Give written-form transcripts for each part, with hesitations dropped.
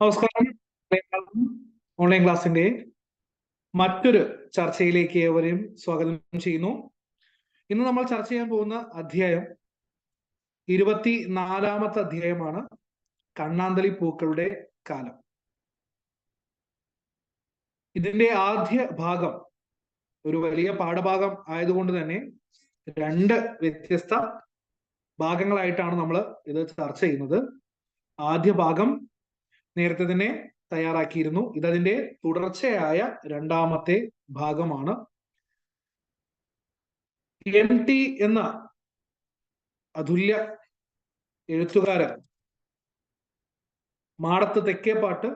നമസ്കാരം. ഓൺലൈൻ ക്ലാസിന്റെ മറ്റൊരു ചർച്ചയിലേക്ക് ഏവരെയും സ്വാഗതം ചെയ്യുന്നു. ഇന്ന് നമ്മൾ ചർച്ച ചെയ്യാൻ പോകുന്ന അധ്യായം 24-ാമത്തെ അധ്യായമാണ്, കണ്ണാന്തളി പൂക്കളുടെ കാലം. ഇതിന്റെ ആദ്യ ഭാഗം ഒരു വലിയ പാഠഭാഗം ആയതുകൊണ്ട് തന്നെ രണ്ട് വ്യത്യസ്ത ഭാഗങ്ങളായിട്ടാണ് നമ്മൾ ഇത് ചർച്ച ചെയ്യുന്നത്. ആദ്യ ഭാഗം നേരത്തെ തന്നെ തയ്യാറാക്കിയിരുന്നു. ഇതതിന്റെ തുടർച്ചയായ രണ്ടാമത്തെ ഭാഗമാണ്. MT എന്ന അതുല്യ എഴുത്തുകാരൻ മാടത്ത് തെക്കേപ്പാട്ട്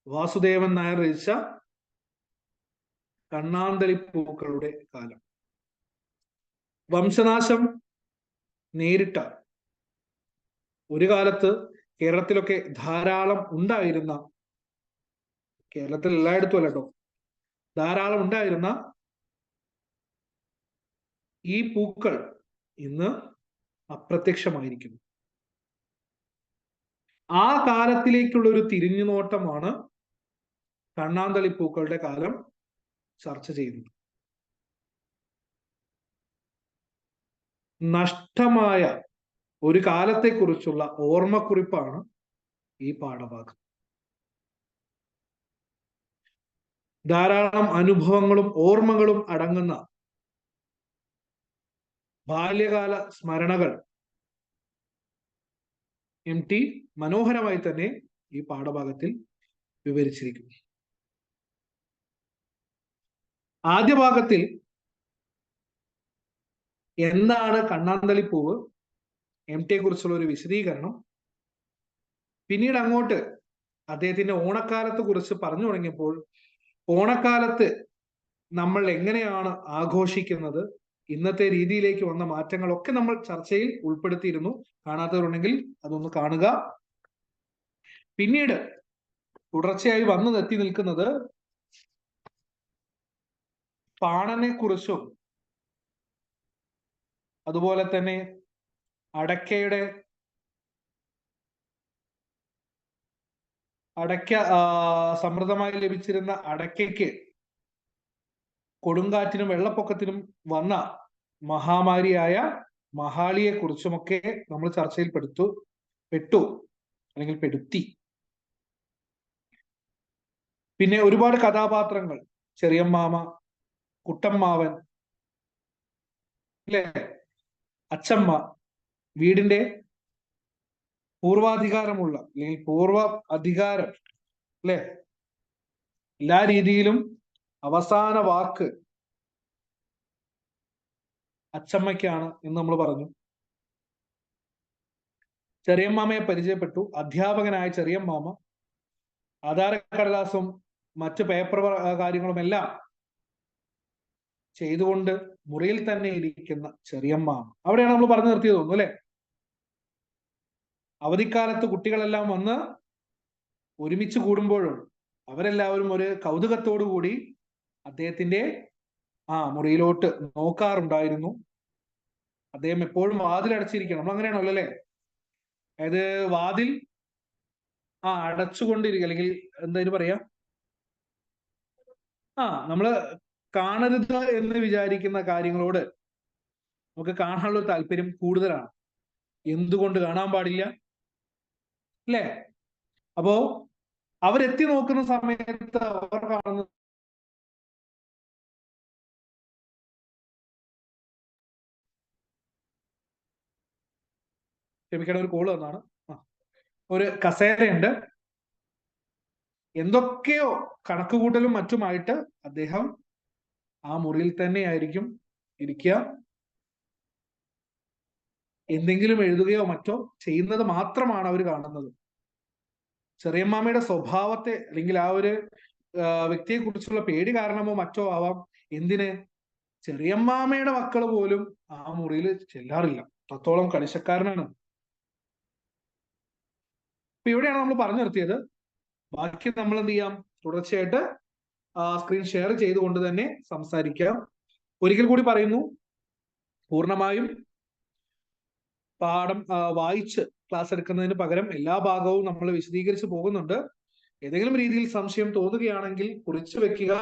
വാസുദേവൻ നായർ രചിച്ച കണ്ണാന്തളി പൂക്കളുടെ കാലം. വംശനാശം നേരിട്ട ഒരു കാലത്ത് കേരളത്തിലൊക്കെ ധാരാളം ഉണ്ടായിരുന്ന, കേരളത്തിൽ എല്ലായിടത്തും അല്ല കേട്ടോ, ധാരാളം ഉണ്ടായിരുന്ന ഈ പൂക്കൾ ഇന്ന് അപ്രത്യക്ഷമായിരിക്കുന്നു. ആ കാലത്തിലേക്കുള്ള ഒരു തിരിഞ്ഞുനോട്ടമാണ് കണ്ണാന്തളി പൂക്കളുടെ കാലം ചർച്ച ചെയ്യുന്നത്. നഷ്ടമായ ഒരു കാലത്തെക്കുറിച്ചുള്ള ഓർമ്മക്കുറിപ്പാണ് ഈ പാഠഭാഗം. ധാരാളം അനുഭവങ്ങളും ഓർമ്മകളും അടങ്ങുന്ന ബാല്യകാല സ്മരണകൾ MT മനോഹരമായി തന്നെ ഈ പാഠഭാഗത്തിൽ വിവരിച്ചിരിക്കുന്നു. ആദ്യ ഭാഗത്തിൽ എന്താണ് കണ്ണാന്തളിപ്പൂവ്, MT കുറിച്ചുള്ള ഒരു വിശദീകരണം, പിന്നീട് അങ്ങോട്ട് അദ്ദേഹത്തിന്റെ ഓണക്കാലത്തെ കുറിച്ച് പറഞ്ഞു തുടങ്ങിയപ്പോൾ ഓണക്കാലത്ത് നമ്മൾ എങ്ങനെയാണ് ആഘോഷിക്കുന്നത്, ഇന്നത്തെ രീതിയിലേക്ക് വന്ന മാറ്റങ്ങളൊക്കെ നമ്മൾ ചർച്ചയിൽ ഉൾപ്പെടുത്തിയിരുന്നു. കാണാത്തവരുണ്ടെങ്കിൽ അതൊന്ന് കാണുക. പിന്നീട് തുടർച്ചയായി വന്നെത്തി നിൽക്കുന്നത് പാണനെ കുറിച്ചും അതുപോലെ തന്നെ അടയ്ക്ക സമൃദ്ധമായി ലഭിച്ചിരുന്ന അടയ്ക്കയ്ക്ക് കൊടുങ്കാറ്റിനും വെള്ളപ്പൊക്കത്തിനും വന്ന മഹാമാരിയായ മഹാളിയെ കുറിച്ചുമൊക്കെ നമ്മൾ ചർച്ചയിൽ പെടുത്തി. പിന്നെ ഒരുപാട് കഥാപാത്രങ്ങൾ, ചെറിയമ്മാമ, കുട്ടമ്മാവൻ, അല്ലെ, അച്ചമ്മ, വീടിന്റെ പൂർവാധികാരമുള്ള അല്ലെങ്കിൽ പൂർവ അധികാരം, അല്ലെ, എല്ലാ രീതിയിലും അവസാന വാക്ക് അച്ചമ്മയ്ക്കാണ് എന്ന് നമ്മൾ പറഞ്ഞു. ചെറിയമ്മാമയെ പരിചയപ്പെട്ടു. അധ്യാപകനായ ചെറിയമ്മാമ ആധാരക്കടലാസും മറ്റു പേപ്പർ കാര്യങ്ങളുമെല്ലാം ചെയ്തുകൊണ്ട് മുറിയിൽ തന്നെ ഇരിക്കുന്ന ചെറിയമ്മാമ. അവിടെയാണ് നമ്മൾ പറഞ്ഞു നിർത്തിയത് തോന്നുന്നു, അല്ലെ? അവധിക്കാലത്ത് കുട്ടികളെല്ലാം വന്ന് ഒരുമിച്ച് കൂടുമ്പോഴും അവരെല്ലാവരും ഒരു കൗതുകത്തോടു കൂടി അദ്ദേഹത്തിന്റെ മുറിയിലോട്ട് നോക്കാറുണ്ടായിരുന്നു. അദ്ദേഹം എപ്പോഴും വാതിലടച്ചിരിക്കണം. നമ്മൾ അങ്ങനെയാണല്ലോ, അല്ലെ? അതായത് വാതിൽ അടച്ചുകൊണ്ടിരിക്കുക, അല്ലെങ്കിൽ എന്തായാലും പറയാ, നമ്മള് കാണരുത് എന്ന് വിചാരിക്കുന്ന കാര്യങ്ങളോട് നമുക്ക് കാണാനുള്ള താല്പര്യം കൂടുതലാണ്. എന്തുകൊണ്ട് കാണാൻ പാടില്ല, അല്ലേ? അപ്പോ അവരെത്തി നോക്കുന്ന സമയത്ത് അവർ കാണുന്ന ക്ഷമിക്കണം, ഒരു കോള് വന്നാണ്. ഒരു കസേരയുണ്ട്. എന്തൊക്കെയോ കണക്കുകൂട്ടലും മറ്റുമായിട്ട് അദ്ദേഹം ആ മുറിയിൽ തന്നെ ആയിരിക്കും ഇരിക്കുക. എന്തെങ്കിലും എഴുതുകയോ മറ്റോ ചെയ്യുന്നത് മാത്രമാണ് അവർ കാണുന്നത്. ചെറിയമ്മാമയുടെ സ്വഭാവത്തെ അല്ലെങ്കിൽ ആ ഒരു വ്യക്തിയെ കുറിച്ചുള്ള പേടി കാരണമോ മറ്റോ ആവാം. എന്തിന്, ചെറിയമ്മാമയുടെ മക്കൾ പോലും ആ മുറിയിൽ ചെല്ലാറില്ല. അത്രത്തോളം കണിശക്കാരനാണ്. അപ്പൊ ഇവിടെയാണ് നമ്മൾ പറഞ്ഞു നിർത്തിയത്. ബാക്കി നമ്മൾ എന്ത് ചെയ്യാം, തുടർച്ചയായിട്ട് സ്ക്രീൻ ഷെയർ ചെയ്തുകൊണ്ട് തന്നെ സംസാരിക്കാം. ഒരിക്കൽ കൂടി പറയുന്നു, പൂർണ്ണമായും പാഠം വായിച്ച് ക്ലാസ് എടുക്കുന്നതിന് പകരം എല്ലാ ഭാഗവും നമ്മൾ വിശദീകരിച്ച് പോകുന്നുണ്ട്. ഏതെങ്കിലും രീതിയിൽ സംശയം തോന്നുകയാണെങ്കിൽ കുറിച്ചു വെക്കുക.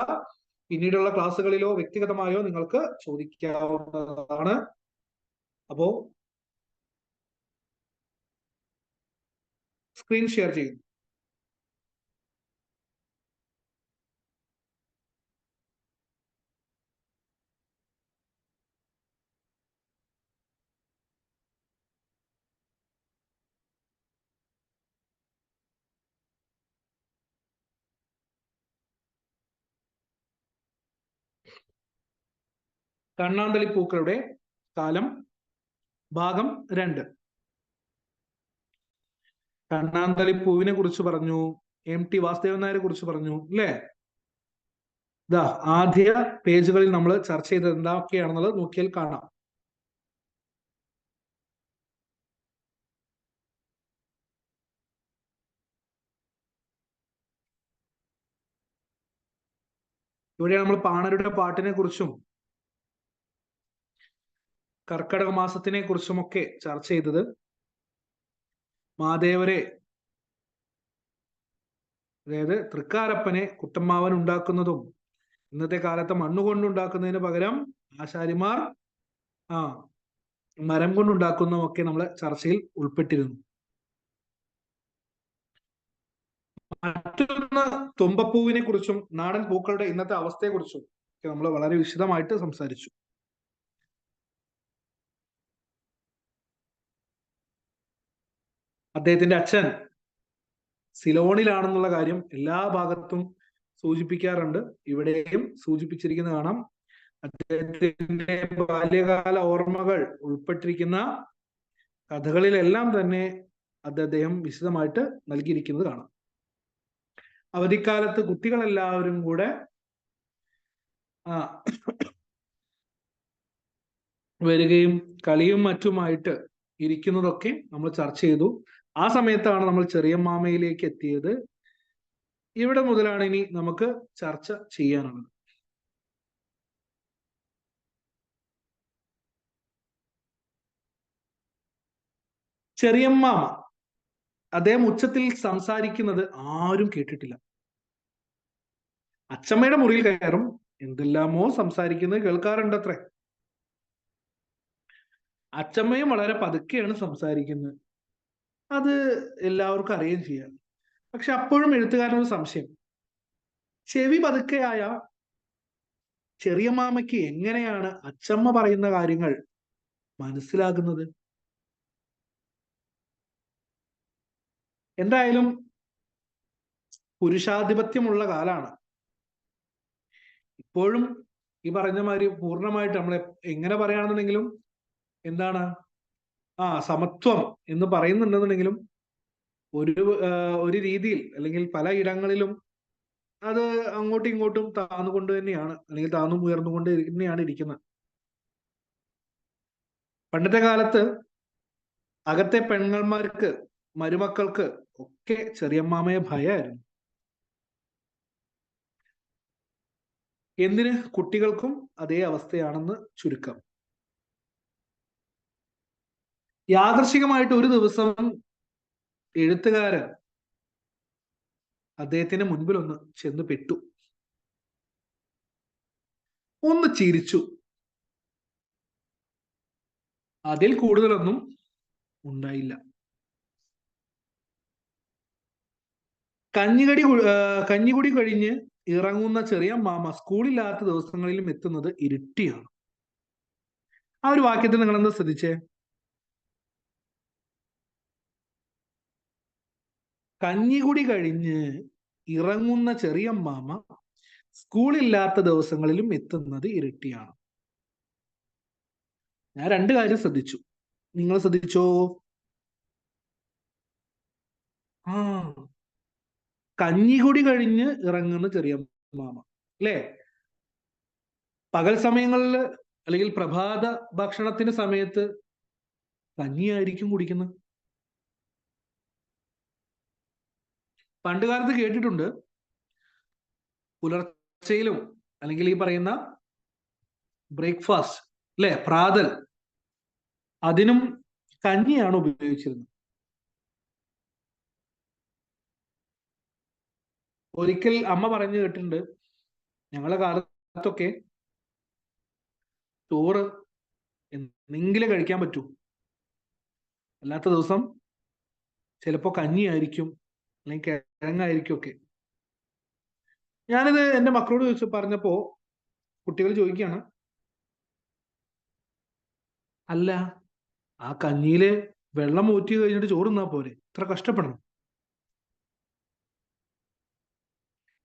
പിന്നീടുള്ള ക്ലാസ്സുകളിലോ വ്യക്തിഗതമായോ നിങ്ങൾക്ക് ചോദിക്കാവുന്നതാണ്. അപ്പോ സ്ക്രീൻ ഷെയർ ചെയ്യുന്നു. കണ്ണാന്തളിപ്പൂക്കളുടെ കാലം ഭാഗം 2. കണ്ണാന്തളിപ്പൂവിനെ കുറിച്ച് പറഞ്ഞു, MT വാസുദേവൻ നായരെ കുറിച്ച് പറഞ്ഞു അല്ലേ? ഇതാ ആദ്യ പേജുകളിൽ നമ്മൾ ചർച്ച ചെയ്തത് എന്തൊക്കെയാണെന്നുള്ളത് നോക്കിയാൽ കാണാം. ഇവിടെ നമ്മൾ പാണരുടെ പാട്ടിനെ കുറിച്ചും കർക്കടക മാസത്തിനെ കുറിച്ചുമൊക്കെ ചർച്ച ചെയ്തത്. മാദേവരെ, അതായത് തൃക്കാരപ്പനെ കുട്ടമ്മാവൻ ഉണ്ടാക്കുന്നതും ഇന്നത്തെ കാലത്ത് മണ്ണുകൊണ്ടുണ്ടാക്കുന്നതിന് പകരം ആശാരിമാർ മരം കൊണ്ടുണ്ടാക്കുന്നതുമൊക്കെ നമ്മളെ ചർച്ചയിൽ ഉൾപ്പെട്ടിരുന്നു. മറ്റൊന്ന് തുമ്പപ്പൂവിനെ കുറിച്ചും നാടൻ പൂക്കളുടെ ഇന്നത്തെ അവസ്ഥയെ കുറിച്ചും നമ്മൾ വളരെ വിശദമായിട്ട് സംസാരിച്ചു. അദ്ദേഹത്തിന്റെ അച്ഛൻ സിലോണിലാണെന്നുള്ള കാര്യം എല്ലാ ഭാഗത്തും സൂചിപ്പിക്കാറുണ്ട്. ഇവിടെയും സൂചിപ്പിച്ചിരിക്കുന്നത് കാണാം. അദ്ദേഹത്തിന്റെ ബാല്യകാല ഓർമ്മകൾ ഉൾപ്പെട്ടിരിക്കുന്ന കഥകളിലെല്ലാം തന്നെ അദ്ദേഹം വിശദമായിട്ട് നൽകിയിരിക്കുന്നത് കാണാം. അവധിക്കാലത്ത് കുട്ടികളെല്ലാവരും കൂടെ വരികയും കളിയും മറ്റുമായിട്ട് ഇരിക്കുന്നതൊക്കെ നമ്മൾ ചർച്ച ചെയ്തു. ആ സമയത്താണ് നമ്മൾ ചെറിയമ്മാമയിലേക്ക് എത്തിയത്. ഇവിടെ മുതലാണ് ഇനി നമുക്ക് ചർച്ച ചെയ്യാനുള്ളത്. ചെറിയമ്മാമ അദ്ദേഹം ഉച്ചത്തിൽ സംസാരിക്കുന്നത് ആരും കേട്ടിട്ടില്ല. അച്ചമ്മയുടെ മുറിയിൽ കയറും, എന്തെല്ലാമോ സംസാരിക്കുന്നത് കേൾക്കാറുണ്ടത്രേ. അച്ചമ്മയും വളരെ പതുക്കെയാണ് സംസാരിക്കുന്നത്. അത് എല്ലാവർക്കും അറിയുകയും ചെയ്യാം. പക്ഷെ അപ്പോഴും എഴുത്തുകാരനൊരു സംശയം, ചെവി പതുക്കെയായ ചെറിയമ്മാമയ്ക്ക് എങ്ങനെയാണ് അച്ചമ്മ പറയുന്ന കാര്യങ്ങൾ മനസ്സിലാകുന്നത്? എന്തായാലും പുരുഷാധിപത്യമുള്ള കാലാണ്. ഇപ്പോഴും ഈ പറഞ്ഞ മാതിരി പൂർണ്ണമായിട്ട് നമ്മൾ എങ്ങനെ പറയുകയാണെന്നുണ്ടെങ്കിലും എന്താണ് സമത്വം എന്ന് പറയുന്നുണ്ടെന്നുണ്ടെങ്കിലും ഒരു രീതിയിൽ അല്ലെങ്കിൽ പല ഇടങ്ങളിലും അത് അങ്ങോട്ടും ഇങ്ങോട്ടും താന്നുകൊണ്ട് തന്നെയാണ്, അല്ലെങ്കിൽ താന്നും ഉയർന്നുകൊണ്ട് തന്നെയാണ് ഇരിക്കുന്നത്. പണ്ടത്തെ കാലത്ത് അകത്തെ പെൺമാർക്ക്, മരുമക്കൾക്ക് ഒക്കെ ചെറിയമ്മാമയെ ഭയമായിരുന്നു. എന്തിന്? കുട്ടികൾക്കും അതേ അവസ്ഥയാണെന്ന് ചുരുക്കം. യാദൃശികമായിട്ട് ഒരു ദിവസം എഴുത്തുകാരൻ അദ്ദേഹത്തിന്റെ മുൻപിൽ ഒന്ന് ചെന്ന് പെട്ടു, ഒന്ന് ചിരിച്ചു. അതിൽ കൂടുതലൊന്നും ഉണ്ടായില്ല. കഞ്ഞികുടി കഴിഞ്ഞ് ഇറങ്ങുന്ന ചെറിയമ്മാമ സ്കൂളില്ലാത്ത ദിവസങ്ങളിലും എത്തുന്നത് ഇരുട്ടിയാണ്. ആ ഒരു വാക്യത്തിൽ നിങ്ങൾ എന്താ ശ്രദ്ധിച്ചേ? കഞ്ഞികുടി കഴിഞ്ഞ് ഇറങ്ങുന്ന ചെറിയമ്മാമ സ്കൂളില്ലാത്ത ദിവസങ്ങളിലും എത്തുന്നത് ഇരുട്ടിയാണ്. ഞാൻ 2 കാര്യം ശ്രദ്ധിച്ചു. നിങ്ങൾ ശ്രദ്ധിച്ചോ? കഞ്ഞികുടി കഴിഞ്ഞ് ഇറങ്ങുന്ന ചെറിയമ്മാമ അല്ലേ? പകൽ സമയങ്ങളിൽ അല്ലെങ്കിൽ പ്രഭാത ഭക്ഷണത്തിന്റെ സമയത്ത് കഞ്ഞിയായിരിക്കും കുടിക്കുന്നത്. പണ്ട് കാലത്ത് കേട്ടിട്ടുണ്ട്, പുലർച്ചയിലും അല്ലെങ്കിൽ ഈ പറയുന്ന ബ്രേക്ക്ഫാസ്റ്റ് അല്ലെ, പ്രാതൽ, അതിനും കഞ്ഞിയാണ് ഉപയോഗിച്ചിരുന്നത്. ഒരിക്കൽ അമ്മ പറഞ്ഞു കേട്ടിട്ടുണ്ട്, ഞങ്ങളുടെ കാലത്തൊക്കെ ചോറ് എന്തെങ്കിലും കഴിക്കാൻ പറ്റൂ, അല്ലാത്ത ദിവസം ചിലപ്പോ കഞ്ഞിയായിരിക്കും അല്ലെങ്കിൽ കിഴങ്ങായിരിക്കും ഒക്കെ. ഞാനിത് എന്റെ മക്കളോട് ചോദിച്ചു പറഞ്ഞപ്പോ കുട്ടികൾ ചോദിക്കുകയാണ്, അല്ല ആ കഞ്ഞിയില് വെള്ളം ഊറ്റി കഴിഞ്ഞിട്ട് ചോറ് തിന്നാ പോരെ, ഇത്ര കഷ്ടപ്പെടണം?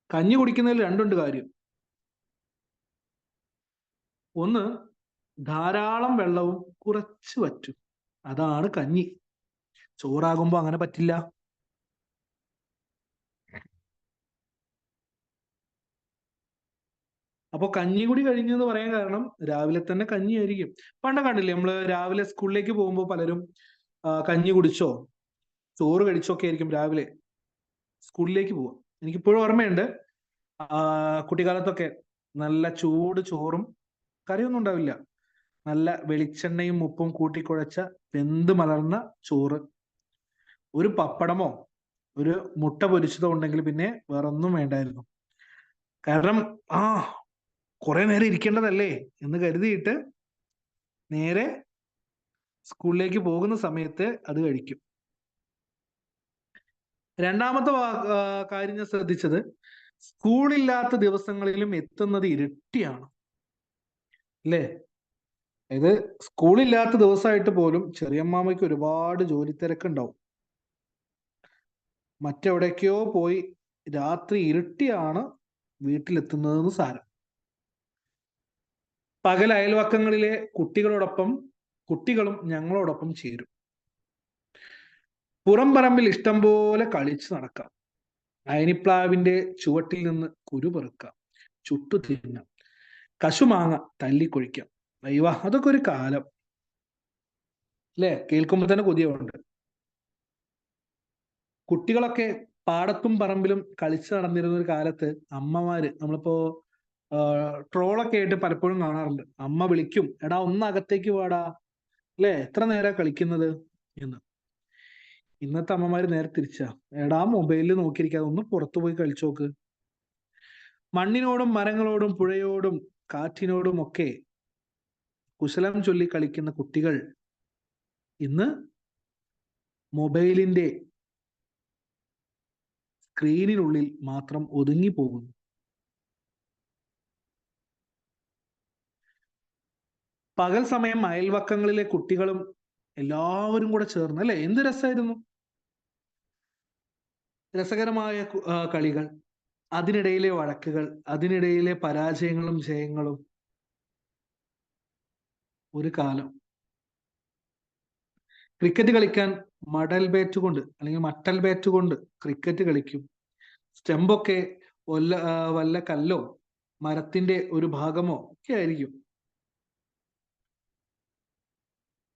കഞ്ഞി കുടിക്കുന്നതിൽ രണ്ടുണ്ട് കാര്യം. ഒന്ന്, ധാരാളം വെള്ളവും കുറച്ച് വറ്റും, അതാണ് കഞ്ഞി. ചോറാകുമ്പോ അങ്ങനെ പറ്റില്ല. അപ്പൊ കഞ്ഞി കൂടി കഴിഞ്ഞു എന്ന് പറയാൻ കാരണം രാവിലെ തന്നെ കഞ്ഞി ആയിരിക്കും. പണ്ട് കണ്ടില്ലേ നമ്മള് രാവിലെ സ്കൂളിലേക്ക് പോകുമ്പോൾ പലരും കഞ്ഞി കുടിച്ചോ ചോറ് കഴിച്ചോ ഒക്കെ ആയിരിക്കും രാവിലെ സ്കൂളിലേക്ക് പോവുക. എനിക്കിപ്പോഴും ഓർമ്മയുണ്ട്, കുട്ടിക്കാലത്തൊക്കെ നല്ല ചൂട് ചോറും കറിയൊന്നും ഉണ്ടാവില്ല, നല്ല വെളിച്ചെണ്ണയും ഉപ്പും കൂട്ടിക്കുഴച്ച വെന്ത് മലർന്ന ചോറ്, ഒരു പപ്പടമോ ഒരു മുട്ട പൊരിച്ചതോ ഉണ്ടെങ്കിൽ പിന്നെ വേറൊന്നും വേണ്ടായിരുന്നു. കാരണം കുറെ നേരം ഇരിക്കേണ്ടതല്ലേ എന്ന് കരുതിയിട്ട് നേരെ സ്കൂളിലേക്ക് പോകുന്ന സമയത്ത് അത് കഴിക്കും. രണ്ടാമത്തെ കാര്യം ഞാൻ ശ്രദ്ധിച്ചത്, സ്കൂളില്ലാത്ത ദിവസങ്ങളിലും എത്തുന്നത് ഇരട്ടിയാണ് അല്ലേ? ഇത് സ്കൂളില്ലാത്ത ദിവസമായിട്ട് പോലും ചെറിയമ്മാമയ്ക്ക് ഒരുപാട് ജോലി തിരക്കുണ്ടാവും. മറ്റെവിടേക്കോ പോയി രാത്രി ഇരുട്ടിയാണ് വീട്ടിലെത്തുന്നതെന്ന് സാരം. പകൽ അയൽവക്കങ്ങളിലെ കുട്ടികളോടൊപ്പം കുട്ടികളും ഞങ്ങളോടൊപ്പം ചേരും. പുറം പറമ്പിൽ ഇഷ്ടം പോലെ കളിച്ചു നടക്കാം, അയനിപ്ലാവിന്റെ ചുവട്ടിൽ നിന്ന് കുരു പെറുക്കാം, ചുട്ടു തിന്നാം, കശുമാങ്ങ തല്ലിക്കൊഴിക്കാം. അയ്യോ അതൊക്കെ ഒരു കാലം അല്ലെ? കേൾക്കുമ്പോൾ തന്നെ കൊതിയുണ്ട്. കുട്ടികളൊക്കെ പാടത്തും പറമ്പിലും കളിച്ചു നടന്നിരുന്ന ഒരു കാലത്ത് അമ്മമാര്, നമ്മളിപ്പോ ട്രോളൊക്കെ ആയിട്ട് പലപ്പോഴും കാണാറുണ്ട്, അമ്മ വിളിക്കും, എടാ ഒന്ന് അകത്തേക്ക് വാടാ, അല്ലെ എത്ര നേരാ കളിക്കുന്നത് എന്ന്. ഇന്നത്തെ അമ്മമാര് നേരെ തിരിച്ചാ, എടാ മൊബൈലിൽ നോക്കിയിരിക്കാതെ ഒന്ന് പുറത്തു പോയി കളിച്ചു നോക്ക്. മണ്ണിനോടും മരങ്ങളോടും പുഴയോടും കാറ്റിനോടും ഒക്കെ കുശലം ചൊല്ലി കളിക്കുന്ന കുട്ടികൾ ഇന്ന് മൊബൈലിന്റെ സ്ക്രീനിനുള്ളിൽ മാത്രം ഒതുങ്ങി പോകുന്നു. പകൽ സമയം അയൽവക്കങ്ങളിലെ കുട്ടികളും എല്ലാവരും കൂടെ ചേർന്ന്, അല്ലെ എന്ത് രസമായിരുന്നു! രസകരമായ കളികൾ, അതിനിടയിലെ വഴക്കുകൾ, അതിനിടയിലെ പരാജയങ്ങളും ജയങ്ങളും. ഒരു കാലം ക്രിക്കറ്റ് കളിക്കാൻ മടൽ ബാറ്റ് കൊണ്ട് അല്ലെങ്കിൽ മട്ടൽ ബാറ്റ് കൊണ്ട് ക്രിക്കറ്റ് കളിക്കും. സ്റ്റെമ്പൊക്കെ വല്ല കല്ലോ മരത്തിന്റെ ഒരു ഭാഗമോ ഒക്കെ ആയിരിക്കും.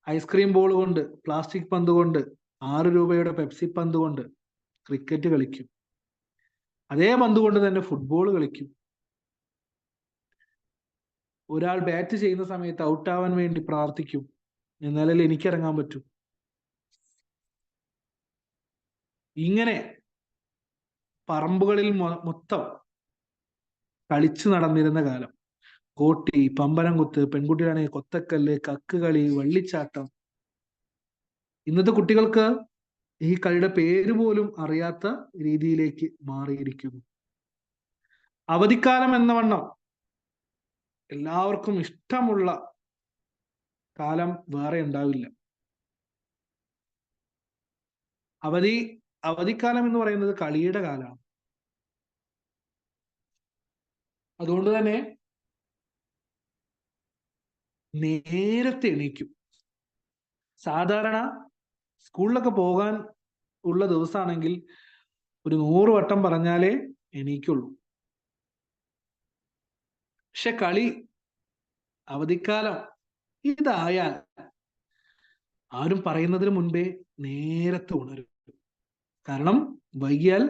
ഐസ്ക്രീം ബോൾ കൊണ്ട്, പ്ലാസ്റ്റിക് പന്ത് കൊണ്ട്, 6 രൂപയുടെ പെപ്സി പന്ത് കൊണ്ട് ക്രിക്കറ്റ് കളിക്കും. അതേ പന്ത് കൊണ്ട് തന്നെ ഫുട്ബോൾ കളിക്കും. ഒരാൾ ബാറ്റ് ചെയ്യുന്ന സമയത്ത് ഔട്ടാവാൻ വേണ്ടി പ്രാർത്ഥിക്കും, എന്നാലല്ലേ എനിക്കിറങ്ങാൻ പറ്റൂ. ഇങ്ങനെ പറമ്പുകളിൽ മൊത്തം കളിച്ചു നടന്നിരുന്ന കാലം. കോട്ടി, പമ്പരം കുത്ത്, പെൺകുട്ടിയാണെങ്കിൽ കൊത്തക്കല്ല്, കക്ക് കളി, വള്ളിച്ചാട്ടം. ഇന്നത്തെ കുട്ടികൾക്ക് ഈ കളിയുടെ പേര് പോലും അറിയാത്ത രീതിയിലേക്ക് മാറിയിരിക്കുന്നു. അവധിക്കാലം എന്ന വണ്ണം എല്ലാവർക്കും ഇഷ്ടമുള്ള കാലം വേറെ ഉണ്ടാവില്ല. അവധിക്കാലം എന്ന് പറയുന്നത് കളിയുടെ കാലമാണ്. അതുകൊണ്ട് തന്നെ നേരത്തെ എണീക്കും. സാധാരണ സ്കൂളിലൊക്കെ പോകാൻ ഉള്ള ദിവസമാണെങ്കിൽ ഒരു 100 വട്ടം പറഞ്ഞാലേ എണീക്കുള്ളൂ. പക്ഷെ കളി, അവധിക്കാലം ഇതായാൽ ആരും പറയുന്നതിന് മുൻപേ നേരത്തെ ഉണരും. കാരണം വൈകിയാൽ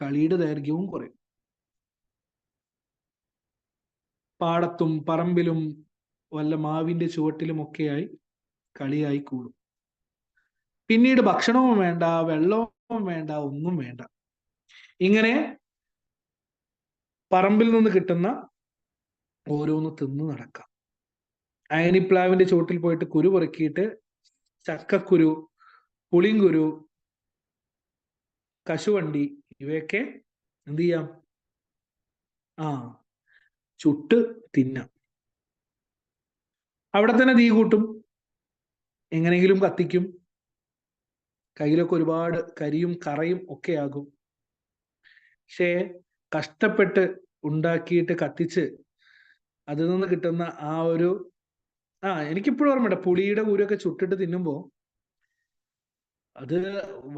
കളിയുടെ ദൈർഘ്യവും കുറയും. പാടത്തും പറമ്പിലും വല്ല മാവിന്റെ ചുവട്ടിലുമൊക്കെയായി കളിയായി കൂടും. പിന്നീട് ഭക്ഷണവും വേണ്ട, വെള്ളവും വേണ്ട, ഒന്നും വേണ്ട. ഇങ്ങനെ പറമ്പിൽ നിന്ന് കിട്ടുന്ന ഓരോന്ന് തിന്ന് നടക്കാം. അയനിപ്ലാവിന്റെ ചുവട്ടിൽ പോയിട്ട് കുരു പെറുക്കിയിട്ട് ചക്കക്കുരു, പുളിങ്കുരു, കശുവണ്ടി ഇവയൊക്കെ എന്ത് ചെയ്യാം? ആ ചുട്ട് തിന്നാം. അവിടെ തന്നെ തീ കൂട്ടും, എങ്ങനെയെങ്കിലും കത്തിക്കും, കയ്യിലൊക്കെ ഒരുപാട് കരിയും കറയും ഒക്കെ ആകും. പക്ഷേ കഷ്ടപ്പെട്ട് ഉണ്ടാക്കിയിട്ട് കത്തിച്ച് അതിൽ നിന്ന് കിട്ടുന്ന ആ ഒരു എനിക്കിപ്പോഴും ഓർമ്മയുണ്ട്, പുളിയുടെ കൂരൊക്കെ ചുട്ടിട്ട് തിന്നുമ്പോ അത്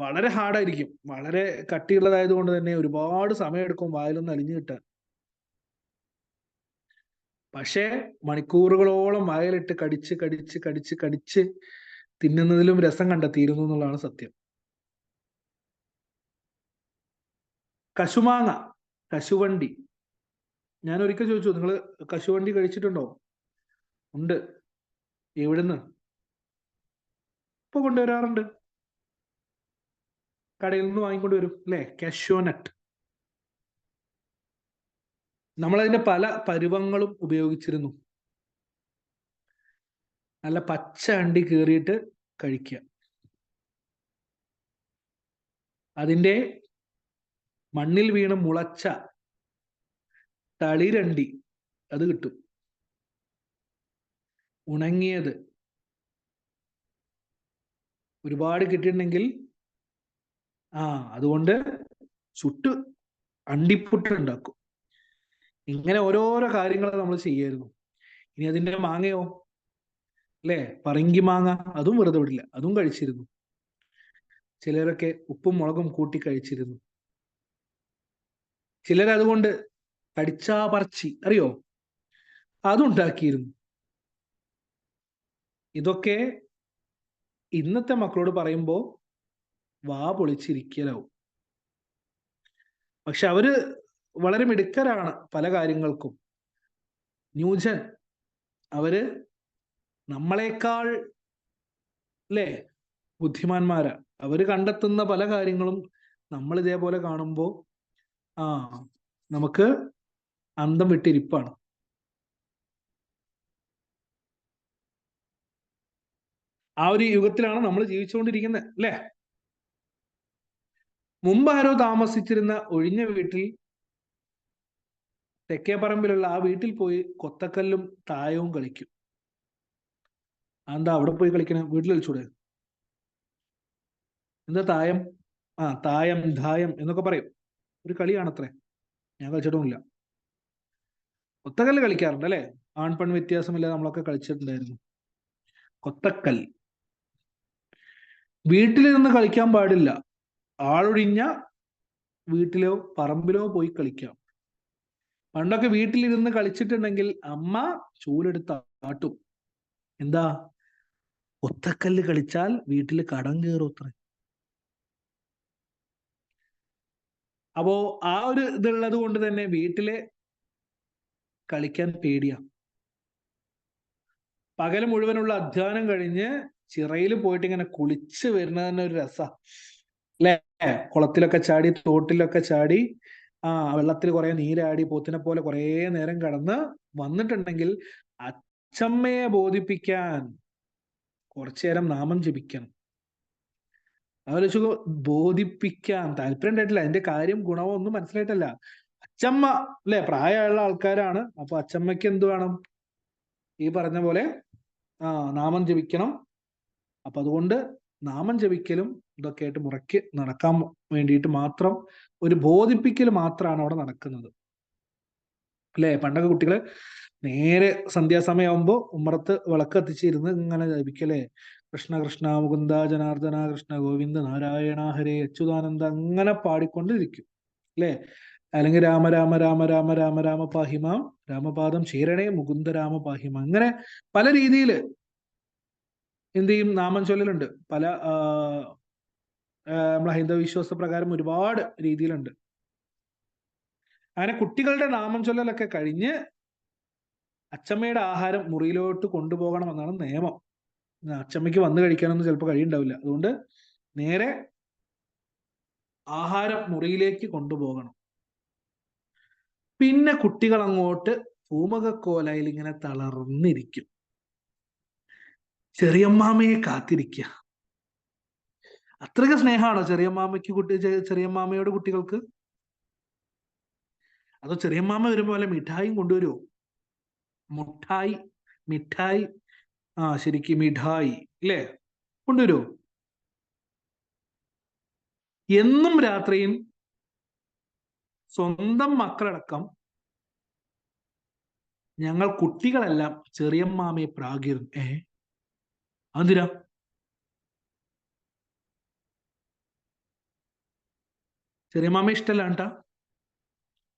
വളരെ ഹാർഡായിരിക്കും, വളരെ കട്ടിയുള്ളതായത് കൊണ്ട് തന്നെ ഒരുപാട് സമയമെടുക്കും വായിലൊന്ന് അലിഞ്ഞു കിട്ടാൻ. പക്ഷേ മണിക്കൂറുകളോളം വായിലിട്ട് കടിച്ച് കടിച്ച് കടിച്ച് കടിച്ച് തിന്നുന്നതിലും രസം കണ്ടെത്തിയിരുന്നു എന്നുള്ളതാണ് സത്യം. കശുമാങ്ങ, കശുവണ്ടി. ഞാൻ ഒരിക്കൽ ചോദിച്ചു, നിങ്ങൾ കശുവണ്ടി കഴിച്ചിട്ടുണ്ടോ? ഉണ്ട്. എവിടുന്ന്? ഇപ്പൊ കൊണ്ടുവരാറുണ്ട്, കടയിൽ നിന്ന് വാങ്ങിക്കൊണ്ട് വരും അല്ലെ, കാഷ്യൂനട്ട്. നമ്മൾ അതിന്റെ പല പരുവങ്ങളും ഉപയോഗിച്ചിരുന്നു. നല്ല പച്ച അണ്ടി കീറിയിട്ട് കഴിക്കുക. അതിന്റെ മണ്ണിൽ വീണ് മുളച്ച തളിരണ്ടി അത് കിട്ടും, ഉണങ്ങിയത്. ഒരുപാട് കിട്ടിയിട്ടുണ്ടെങ്കിൽ അതുകൊണ്ട് ചുട്ട് അണ്ടിപ്പുട്ട് ഉണ്ടാക്കും. ഇങ്ങനെ ഓരോരോ കാര്യങ്ങൾ നമ്മൾ ചെയ്യായിരുന്നു. ഇനി അതിന്റെ മാങ്ങയോ അല്ലെ, പറങ്കി മാങ്ങ, അതും വെറുതെ വിടില്ല, അതും കഴിച്ചിരുന്നു. ചിലരൊക്കെ ഉപ്പും മുളകും കൂട്ടി കഴിച്ചിരുന്നു. ചിലരതുകൊണ്ട് കടിച്ചാ പറച്ചി അറിയോ, അതുണ്ടാക്കിയിരുന്നു. ഇതൊക്കെ ഇന്നത്തെ മക്കളോട് പറയുമ്പോ വാ പൊളിച്ചിരിക്കലാവും. പക്ഷെ അവര് വളരെ മിടുക്കരാണ് പല കാര്യങ്ങൾക്കും. ന്യൂജൻ, അവര് നമ്മളെക്കാൾ അല്ലേ ബുദ്ധിമാന്മാരാ. അവര് കണ്ടെത്തുന്ന പല കാര്യങ്ങളും നമ്മൾ ഇതേപോലെ കാണുമ്പോ നമുക്ക് അന്തം വിട്ടിരിപ്പാണ്. ആ ഒരു യുഗത്തിലാണ് നമ്മൾ ജീവിച്ചുകൊണ്ടിരിക്കുന്നത് അല്ലേ. മുമ്പ് ആരോ താമസിച്ചിരുന്ന ഒഴിഞ്ഞ വീട്ടിൽ, തെക്കേപ്പറമ്പിലുള്ള ആ വീട്ടിൽ പോയി കൊത്തക്കല്ലും തായവും കളിക്കും. എന്താ അവിടെ പോയി കളിക്കണേ? വീട്ടിൽ കളിച്ചൂടെ? എന്താ തായം? തായം ധായം എന്നൊക്കെ പറയും, ഒരു കളിയാണത്രേ. ഞാൻ കളിച്ചിട്ടുമില്ല. കൊത്തക്കല്ല് കളിക്കാറുണ്ട് അല്ലെ, ആൺപെൺ വ്യത്യാസമില്ലാതെ നമ്മളൊക്കെ കളിച്ചിട്ടുണ്ടായിരുന്നു കൊത്തക്കൽ. വീട്ടിലിരുന്ന് കളിക്കാൻ പാടില്ല, ആളൊഴിഞ്ഞ വീട്ടിലോ പറമ്പിലോ പോയി കളിക്കാം. പണ്ടൊക്കെ വീട്ടിലിരുന്ന് കളിച്ചിട്ടുണ്ടെങ്കിൽ അമ്മ ചൂലെടുത്ത് ആട്ടും. എന്താ? ഒത്തക്കല്ല് കളിച്ചാൽ വീട്ടിൽ കടം കയറും. അപ്പോ ആ ഒരു ഇതുള്ളത് കൊണ്ട് തന്നെ വീട്ടില് കളിക്കാൻ പേടിയാ. പകല് മുഴുവനുള്ള അധ്വാനം കഴിഞ്ഞ് ചിറയിൽ പോയിട്ട് ഇങ്ങനെ കുളിച്ച് വരുന്നത് തന്നെ ഒരു രസാ അല്ലേ. കുളത്തിലൊക്കെ ചാടി, തോട്ടിലൊക്കെ ചാടി, വെള്ളത്തിൽ കുറെ നീരാടി, പോത്തിനെ പോലെ കുറെ നേരം കടന്ന് വന്നിട്ടുണ്ടെങ്കിൽ അച്ചമ്മയെ ബോധിപ്പിക്കാൻ കുറച്ചു നേരം നാമം ജപിക്കണം. ആലോചിച്ചു, ബോധിപ്പിക്കാൻ താല്പര്യം ഉണ്ടായിട്ടില്ല, അതിന്റെ കാര്യം ഗുണമോ ഒന്നും മനസ്സിലായിട്ടല്ല. അച്ചമ്മ അല്ലെ, പ്രായമുള്ള ആൾക്കാരാണ്. അപ്പൊ അച്ചമ്മയ്ക്ക് എന്ത് വേണം? ഈ പറഞ്ഞ പോലെ നാമം ജപിക്കണം. അപ്പൊ അതുകൊണ്ട് നാമം ജപിക്കലും ഇതൊക്കെ ആയിട്ട് മുറയ്ക്ക് നടക്കാൻ വേണ്ടിയിട്ട് മാത്രം ഒരു ബോധിപ്പിക്കൽ മാത്രമാണ് അവിടെ നടക്കുന്നത് അല്ലെ. പണ്ടൊക്കെ കുട്ടികള് നേരെ സന്ധ്യാസമയമാകുമ്പോ ഉമ്മറത്ത് വിളക്ക് കത്തിച്ചിരുന്ന് ഇങ്ങനെ ജപിക്കലേ, കൃഷ്ണ കൃഷ്ണ മുകുന്ദ ജനാർദ്ദന കൃഷ്ണ ഗോവിന്ദ നാരായണ ഹരേ അച്യുതാനന്ദ അങ്ങനെ പാടിക്കൊണ്ടിരിക്കും അല്ലെ. അല്ലെങ്കിൽ രാമ രാമ രാമ രാമ രാമ രാമ പാഹിമാം രാമപാദം ചേരണേ മുകുന്ദ രാമ പാഹിമാം. അങ്ങനെ പല രീതിയിൽ എന്ത് ചെയ്യും, നാമം ചൊല്ലലുണ്ട്. പല നമ്മളെ ഹൈന്ദവ വിശ്വാസ പ്രകാരം ഒരുപാട് രീതിയിലുണ്ട്. അങ്ങനെ കുട്ടികളുടെ നാമം ചൊല്ലലൊക്കെ കഴിഞ്ഞ് അച്ചമ്മയുടെ ആഹാരം മുറിയിലോട്ട് കൊണ്ടുപോകണമെന്നാണ് നിയമം. അച്ചമ്മയ്ക്ക് വന്ന് കഴിക്കാനൊന്നും ചിലപ്പോൾ കഴിയുണ്ടാവില്ല. അതുകൊണ്ട് നേരെ ആഹാരം മുറിയിലേക്ക് കൊണ്ടുപോകണം. പിന്നെ കുട്ടികൾ അങ്ങോട്ട് പൂമകക്കോലയിൽ ഇങ്ങനെ തളർന്നിരിക്കും. ചെറിയമ്മാമയെ കാത്തിരിക്കുക. അത്രയ്ക്ക് സ്നേഹമാണോ ചെറിയമ്മാമയോട് കുട്ടികൾക്ക്? അതോ ചെറിയമ്മാമ വരുമ്പോ വല്ല മിഠായും കൊണ്ടുവരുമോ? മിഠായി ശരിക്കും മിഠായി അല്ലേ കൊണ്ടുവരുമോ? എന്നും രാത്രിയിൽ സ്വന്തം മക്കളടക്കം ഞങ്ങൾ കുട്ടികളെല്ലാം ചെറിയമ്മാമയെ പ്രാഗിരുന്നു. എന്തിനാ? ചെറിയമ്മാമ ഇഷ്ടല്ല കേട്ടാ.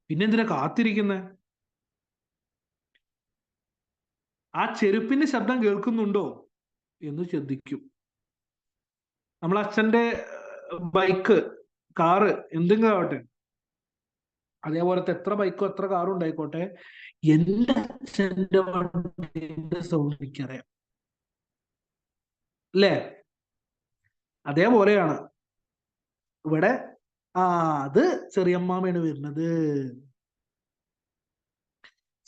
പിന്നെന്തിനാ കാത്തിരിക്കുന്നത്? ആ ചെരുപ്പിന്റെ ശബ്ദം കേൾക്കുന്നുണ്ടോ എന്ന് ശ്രദ്ധിക്കും. നമ്മളെ അച്ഛന്റെ ബൈക്ക്, കാറ്, എന്തെങ്കിലും ആവട്ടെ, അതേപോലത്തെ എത്ര ബൈക്കോ എത്ര കാറും ഉണ്ടായിക്കോട്ടെ, എന്റെ അച്ഛന്റെ സൗണ്ട് എനിക്കറിയാം അല്ലേ? അതേപോലെയാണ് ഇവിടെ. അത് ചെറിയമ്മാമയാണ് വരുന്നത്.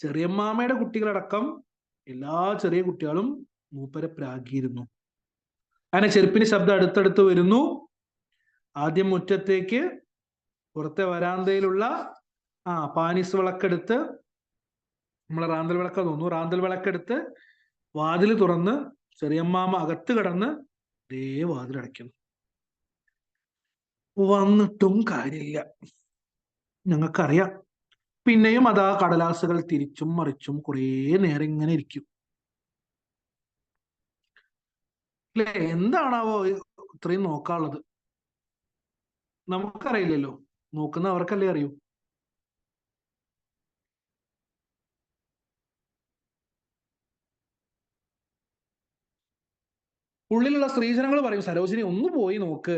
ചെറിയമ്മാമയുടെ കുട്ടികളടക്കം എല്ലാ ചെറിയ കുട്ടികളും മൂപ്പരെ പ്രാഗിയിരുന്നു. അങ്ങനെ ചെരുപ്പിന് ശബ്ദം അടുത്തടുത്ത് വരുന്നു. ആദ്യം മുറ്റത്തേക്ക്, പുറത്തെ വരാന്തയിലുള്ള പാനീസ് വിളക്കെടുത്ത്, നമ്മളെ റാന്തൽ വിളക്ക തോന്നുന്നു, റാന്തൽ വിളക്കെടുത്ത് വാതിൽ തുറന്ന് ചെറിയമ്മാമ അകത്ത് കടന്ന് വാതിലടയ്ക്കുന്നു. വന്നിട്ടും കാര്യമില്ല, ഞങ്ങൾക്കറിയാം. പിന്നെയും അതാ കടലാസുകൾ തിരിച്ചും മറിച്ചും കുറേ നേരം ഇങ്ങനെ ഇരിക്കും അല്ലേ? എന്താണാവോ ഇത്രയും നോക്കാനുള്ളത്? നമുക്കറിയില്ലല്ലോ, നോക്കുന്ന അവർക്കല്ലേ അറിയൂ. ഉള്ളിലുള്ള സ്ത്രീജനങ്ങൾ പറയും, സരോജിനി ഒന്ന് പോയി നോക്ക്,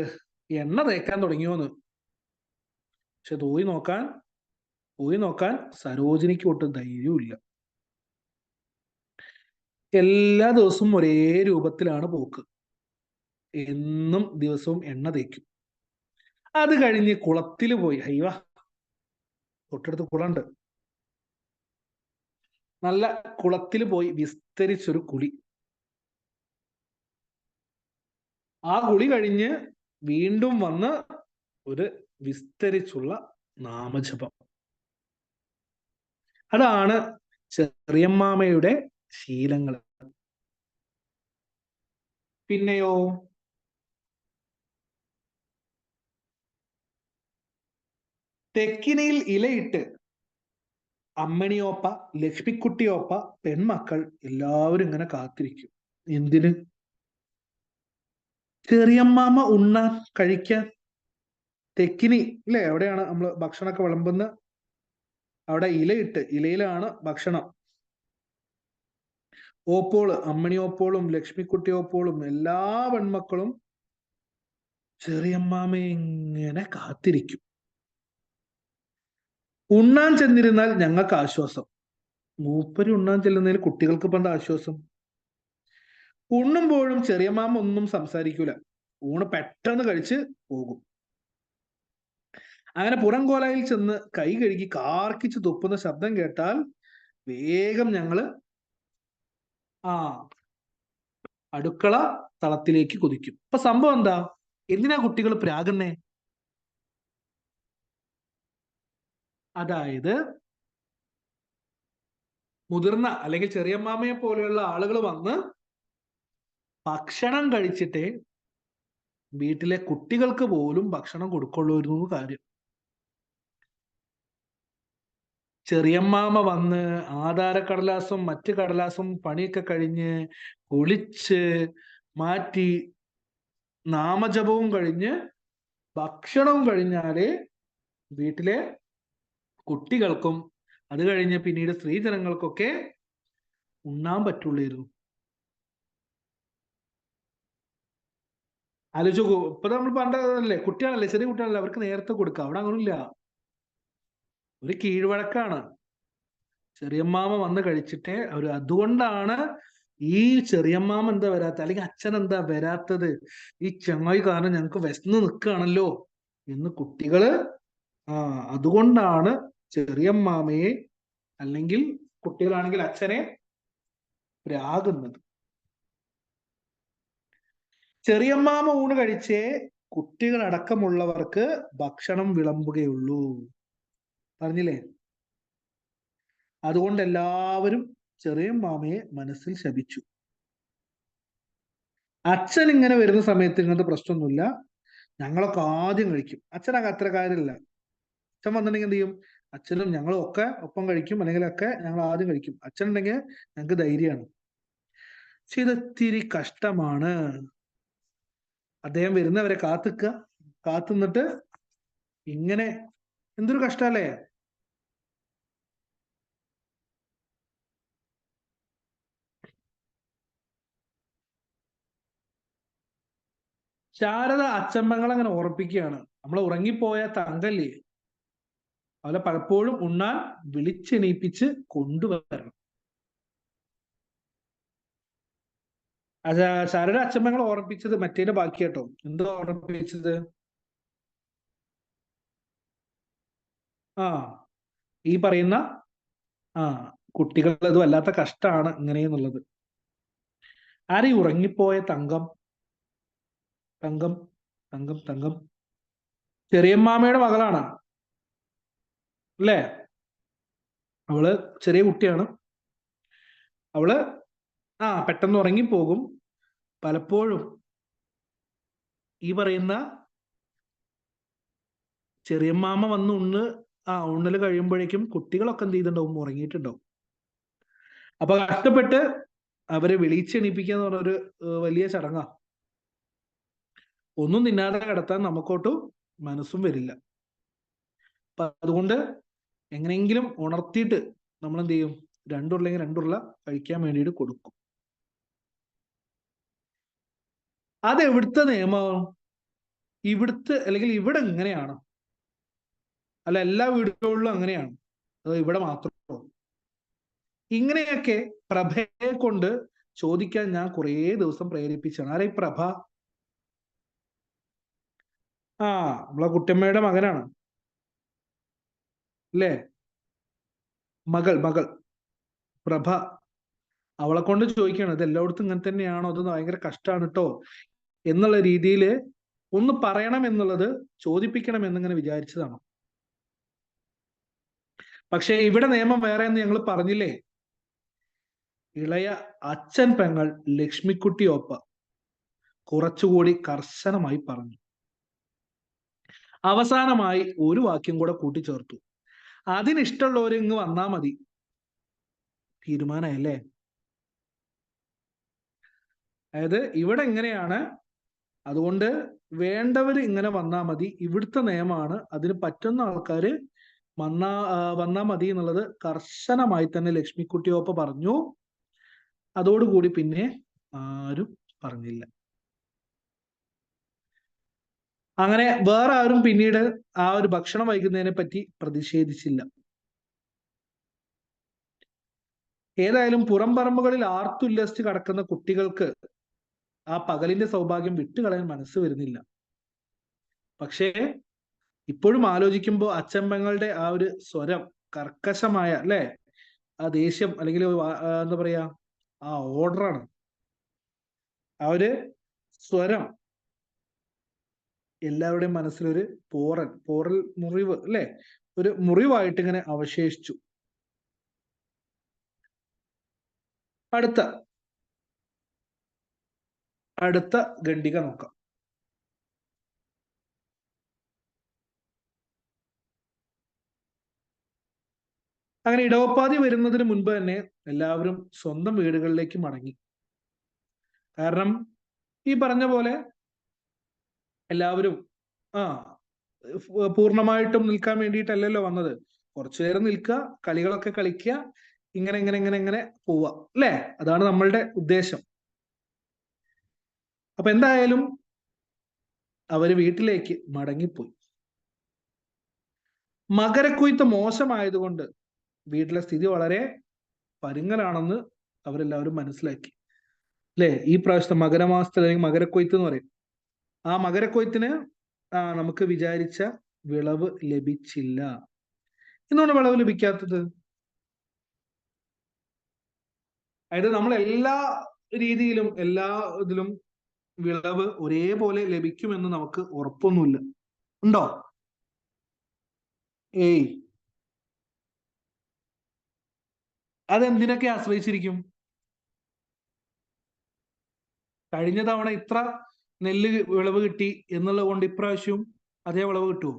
എണ്ണ തേക്കാൻ തുടങ്ങിയോന്ന്. പക്ഷെ പോയി നോക്കാൻ സരോജിനിക്ക് ഒട്ടും ധൈര്യമില്ല. എല്ലാ ദിവസവും ഒരേ രൂപത്തിലാണ് പോക്ക്. എന്നും ദിവസവും എണ്ണ തേക്കും. അത് കഴിഞ്ഞ് കുളത്തിൽ പോയി, അയ്യോ തൊട്ടടുത്ത് കുളമുണ്ട്, നല്ല കുളത്തിൽ പോയി വിസ്തരിച്ചൊരു കുളി. ആ കുളി കഴിഞ്ഞ് വീണ്ടും വന്ന് ഒരു വിസ്തരിച്ചുള്ള നാമജപം. അതാണ് ചെറിയമ്മാമയുടെ ശീലങ്ങൾ. പിന്നെയോ തെക്കിനയിൽ ഇലയിട്ട് അമ്മണിയോപ്പ, ലക്ഷ്മിക്കുട്ടിയോപ്പ, പെൺമക്കൾ എല്ലാവരും ഇങ്ങനെ കാത്തിരിക്കും. എന്തിന്? ചെറിയമ്മാമ ഉണ്ണാൻ, കഴിക്കാൻ. തെക്കിനി അല്ലേ, എവിടെയാണ് നമ്മൾ ഭക്ഷണമൊക്കെ വിളമ്പുന്ന, അവിടെ ഇലയിലാണ് ഭക്ഷണം. ഓപ്പോള്, അമ്മണിയോപ്പോളും ലക്ഷ്മിക്കുട്ടിയോപ്പോളും എല്ലാ പെൺമക്കളും ചെറിയമ്മാമയെ ഇങ്ങനെ കാത്തിരിക്കും. ഉണ്ണാൻ ചെന്നിരുന്നാൽ ഞങ്ങൾക്ക് ആശ്വാസം. മൂപ്പര് ഉണ്ണാൻ ചെല്ലുന്നതിൽ കുട്ടികൾക്ക് ഇപ്പം എന്താ ആശ്വാസം? ഉണ്ണുമ്പോഴും ചെറിയമ്മാമ ഒന്നും സംസാരിക്കൂല, ഊണ് പെട്ടെന്ന് കഴിച്ച് പോകും. അങ്ങനെ പുറംകോലായിൽ ചെന്ന് കൈ കഴുകി കാർക്കിച്ച് തുപ്പുന്ന ശബ്ദം കേട്ടാൽ വേഗം ഞങ്ങള് അടുക്കള തളത്തിലേക്ക് കുതിക്കും. ഇപ്പൊ സംഭവം എന്താ? എന്തിനാ കുട്ടികൾ പ്രാകുന്നേ? അതായത് മുതിർന്ന അല്ലെങ്കിൽ ചെറിയമ്മാമയെ പോലെയുള്ള ആളുകൾ വന്ന് ഭക്ഷണം കഴിച്ചിട്ടേ വീട്ടിലെ കുട്ടികൾക്ക് പോലും ഭക്ഷണം കൊടുക്കുള്ളൂ കാര്യം. ചെറിയമ്മാമ വന്ന് ആധാരക്കടലാസും മറ്റ് കടലാസും പണിയൊക്കെ കഴിഞ്ഞ് കുളിച്ച് മാറ്റി നാമജപവും കഴിഞ്ഞ് ഭക്ഷണവും കഴിഞ്ഞാലേ വീട്ടിലെ കുട്ടികൾക്കും അത് കഴിഞ്ഞ് പിന്നീട് സ്ത്രീജനങ്ങൾക്കൊക്കെ ഉണ്ണാൻ പറ്റുള്ളായിരുന്നു. ആലോചിച്ച് നോക്കൂ. ഇപ്പൊ നമ്മൾ പണ്ടല്ലേ, കുട്ടികളല്ലേ, ചെറിയ കുട്ടികളല്ലേ, അവർക്ക് നേരത്തെ കൊടുക്കാം. അവിടെ അങ്ങനെയില്ല, ഒരു കീഴ്വഴക്കാണ്. ചെറിയമ്മാമ വന്ന് കഴിച്ചിട്ടേ അവര്. അതുകൊണ്ടാണ് ഈ ചെറിയമ്മാമ എന്താ വരാത്ത, അല്ലെങ്കിൽ അച്ഛൻ എന്താ വരാത്തത്, ഈ ചങ്ങായി കാരണം ഞങ്ങൾക്ക് വിശന്ന് നിൽക്കുകയാണല്ലോ എന്ന് കുട്ടികള് അതുകൊണ്ടാണ് ചെറിയമ്മാമയെ അല്ലെങ്കിൽ കുട്ടികളാണെങ്കിൽ അച്ഛനെ രാകുന്നത്. ചെറിയമ്മാമ ഊണ് കഴിച്ചേ കുട്ടികളടക്കമുള്ളവർക്ക് ഭക്ഷണം വിളമ്പുകയുള്ളൂ. പറഞ്ഞില്ലേ? അതുകൊണ്ട് എല്ലാവരും ചെറിയമ്മാമയെ മനസ്സിൽ ശപിച്ചു. അച്ഛൻ ഇങ്ങനെ വരുന്ന സമയത്ത് ഇങ്ങനത്തെ പ്രശ്നമൊന്നുമില്ല. ഞങ്ങളൊക്കെ ആദ്യം കഴിക്കും. അച്ഛനൊക്കെ അത്ര കാര്യമില്ല. അച്ഛൻ വന്നിട്ടുണ്ടെങ്കിൽ എന്ത് ചെയ്യും? അച്ഛനും ഞങ്ങളും ഒക്കെ ഒപ്പം കഴിക്കും, അല്ലെങ്കിൽ ഒക്കെ ഞങ്ങൾ ആദ്യം കഴിക്കും. അച്ഛൻ ഉണ്ടെങ്കിൽ ഞങ്ങൾക്ക് ധൈര്യമാണ്. പക്ഷെ ഇതൊത്തിരി കഷ്ടമാണ്. അദ്ദേഹം വരുന്നവരെ കാത്തുനിന്നിട്ട് ഇങ്ങനെ, എന്തൊരു കഷ്ടല്ലേ? ശാരദ അച്ചമ്പങ്ങൾ അങ്ങനെ ഓർപ്പിക്കുകയാണ്. നമ്മൾ ഉറങ്ങിപ്പോയ തങ്കല്ലേ, അവളെ പലപ്പോഴും ഉണ്ണാൻ വിളിച്ചെണീപ്പിച്ച് കൊണ്ടുവരണം. ശാരദ അച്ചമ്പങ്ങൾ ഓർപ്പിച്ചത് മറ്റേന്റെ ബാക്കി കേട്ടോ. എന്തോ ഓർപ്പിച്ചത്? ആ ഈ പറയുന്ന കുട്ടികൾ അത് വല്ലാത്ത കഷ്ടാണ് ഇങ്ങനെയെന്നുള്ളത്. ആരെ ഉറങ്ങിപ്പോയ തങ്കം? തങ്കം തങ്കം തങ്കം ചെറിയമ്മാമയുടെ മകളാണ് അല്ലേ? അവള് ചെറിയ കുട്ടിയാണ്. അവള് പെട്ടെന്ന് ഉറങ്ങിപ്പോകും. പലപ്പോഴും ഈ പറയുന്ന ചെറിയമ്മാമ വന്ന് ഉണ്ണല് കഴിയുമ്പോഴേക്കും കുട്ടികളൊക്കെ എന്ത് ചെയ്തിട്ടുണ്ടാവും? ഉറങ്ങിയിട്ടുണ്ടാവും. അപ്പൊ കഷ്ടപ്പെട്ട് അവരെ വിളിച്ചെണീപ്പിക്കുക എന്ന് പറഞ്ഞൊരു വലിയ ചടങ്ങാ. ഒന്നും തിന്നാതെ കിടത്താൻ നമുക്കോട്ടും മനസ്സും വരില്ല. അപ്പൊ അതുകൊണ്ട് എങ്ങനെയെങ്കിലും ഉണർത്തിയിട്ട് നമ്മൾ എന്ത് ചെയ്യും? രണ്ടുരുളെങ്കിൽ രണ്ടുരുള കഴിക്കാൻ വേണ്ടിയിട്ട് കൊടുക്കും. അത് എവിടുത്തെ നിയമം? ഇവിടുത്തെ അല്ലെങ്കിൽ ഇവിടെ എങ്ങനെയാണ്? അല്ല എല്ലാ വീടുകളിലും അങ്ങനെയാണ്? അത് ഇവിടെ മാത്രമോ? ഇങ്ങനെയൊക്കെ പ്രഭയെ കൊണ്ട് ചോദിക്കാൻ ഞാൻ കുറേ ദിവസം പ്രേരിപ്പിച്ചാണ്. ആരാ ഈ പ്രഭ? നമ്മളെ കുട്ടിയമ്മയുടെ മകനാണ് അല്ലേ? മകൾ പ്രഭ. അവളെ കൊണ്ട് ചോദിക്കുകയാണ്, ഇത് എല്ലായിടത്തും ഇങ്ങനെ തന്നെയാണോ? അത് ഭയങ്കര കഷ്ടമാണ് കേട്ടോ എന്നുള്ള രീതിയിൽ ഒന്ന് പറയണം എന്നുള്ളത്, ചോദിപ്പിക്കണം എന്നിങ്ങനെ വിചാരിച്ചതാണ്. പക്ഷെ ഇവിടെ നിയമം വേറെ എന്ന് ഞങ്ങൾ പറഞ്ഞില്ലേ? ഇളയ അച്ഛൻ പെങ്ങൾ ലക്ഷ്മിക്കുട്ടി ഒപ്പ കുറച്ചുകൂടി കർശനമായി പറഞ്ഞു. അവസാനമായി ഒരു വാക്യം കൂടെ കൂട്ടിച്ചേർത്തു, അതിനിഷ്ടമുള്ളവർ ഇങ്ങ് വന്നാ മതി. തീരുമാനമല്ലേ? അതായത് ഇവിടെ എങ്ങനെയാണ്, അതുകൊണ്ട് വേണ്ടവർ ഇങ്ങനെ വന്നാ മതി. ഇവിടുത്തെ നിയമമാണ്, അതിന് പറ്റുന്ന ആൾക്കാര് വന്നാ മതി എന്നുള്ളത് കർശനമായി തന്നെ ലക്ഷ്മിക്കുട്ടിയോപ്പ പറഞ്ഞു. അതോടുകൂടി പിന്നെ ആരും പറഞ്ഞില്ല. അങ്ങനെ വേറെ ആരും പിന്നീട് ആ ഒരു ഭക്ഷണം വൈകുന്നതിനെ പറ്റി പ്രതിഷേധിച്ചില്ല. ഏതായാലും പുറം പറമ്പുകളിൽ ആർത്തുല്ലസിച്ച് കിടക്കുന്ന കുട്ടികൾക്ക് ആ പകലിന്റെ സൗഭാഗ്യം വിട്ടുകളയാൻ മനസ്സ് വരുന്നില്ല. പക്ഷേ ഇപ്പോഴും ആലോചിക്കുമ്പോൾ അച്ചമ്പങ്ങളുടെ ആ ഒരു സ്വരം, കർക്കശമായ അല്ലെ, ആ ദേഷ്യം അല്ലെങ്കിൽ എന്താ പറയാ, ആ ഓർഡറാണ്, ആ ഒരു സ്വരം എല്ലാവരുടെയും മനസ്സിലൊരു പോറൽ മുറിവ് അല്ലെ, ഒരു മുറിവായിട്ട് ഇങ്ങനെ അവശേഷിച്ചു. അടുത്ത ഖണ്ഡിക നോക്കാം. അങ്ങനെ ഇടവപ്പാതി വരുന്നതിന് മുൻപ് തന്നെ എല്ലാവരും സ്വന്തം വീടുകളിലേക്ക് മടങ്ങി. കാരണം ഈ പറഞ്ഞ പോലെ എല്ലാവരും പൂർണ്ണമായിട്ടും നിൽക്കാൻ വേണ്ടിയിട്ടല്ലല്ലോ വന്നത്. കുറച്ചു നേരം നിൽക്കുക, കളികളൊക്കെ കളിക്കുക, ഇങ്ങനെ ഇങ്ങനെ ഇങ്ങനെ ഇങ്ങനെ പോവുക അല്ലേ? അതാണ് നമ്മളുടെ ഉദ്ദേശം. അപ്പൊ എന്തായാലും അവര് വീട്ടിലേക്ക് മടങ്ങിപ്പോയി. മകരക്കൊയ്ത്ത് മോശമായതുകൊണ്ട് വീട്ടിലെ സ്ഥിതി വളരെ പരുങ്ങലാണെന്ന് അവരെല്ലാവരും മനസ്സിലാക്കി അല്ലെ? ഈ പ്രാവശ്യത്തെ മകരമാസത്തിൽ അല്ലെങ്കിൽ മകരക്കൊയ്ത്ത് എന്ന് പറയും. ആ മകരക്കൊയ്ത്തിന് നമുക്ക് വിചാരിച്ച വിളവ് ലഭിച്ചില്ല. എന്തുകൊണ്ട് വിളവ് ലഭിക്കാത്തത്? അതായത് നമ്മൾ എല്ലാ രീതിയിലും എല്ലാ ഇതിലും വിളവ് ഒരേപോലെ ലഭിക്കുമെന്ന് നമുക്ക് ഉറപ്പൊന്നുമില്ല. ഉണ്ടോ? ഏയ്. അതെന്തിനൊക്കെ ആശ്രയിച്ചിരിക്കും? കഴിഞ്ഞ തവണ ഇത്ര നെല്ല് വിളവ് കിട്ടി എന്നുള്ളത് കൊണ്ട് ഇപ്രാവശ്യവും അതേ വിളവ് കിട്ടുമോ?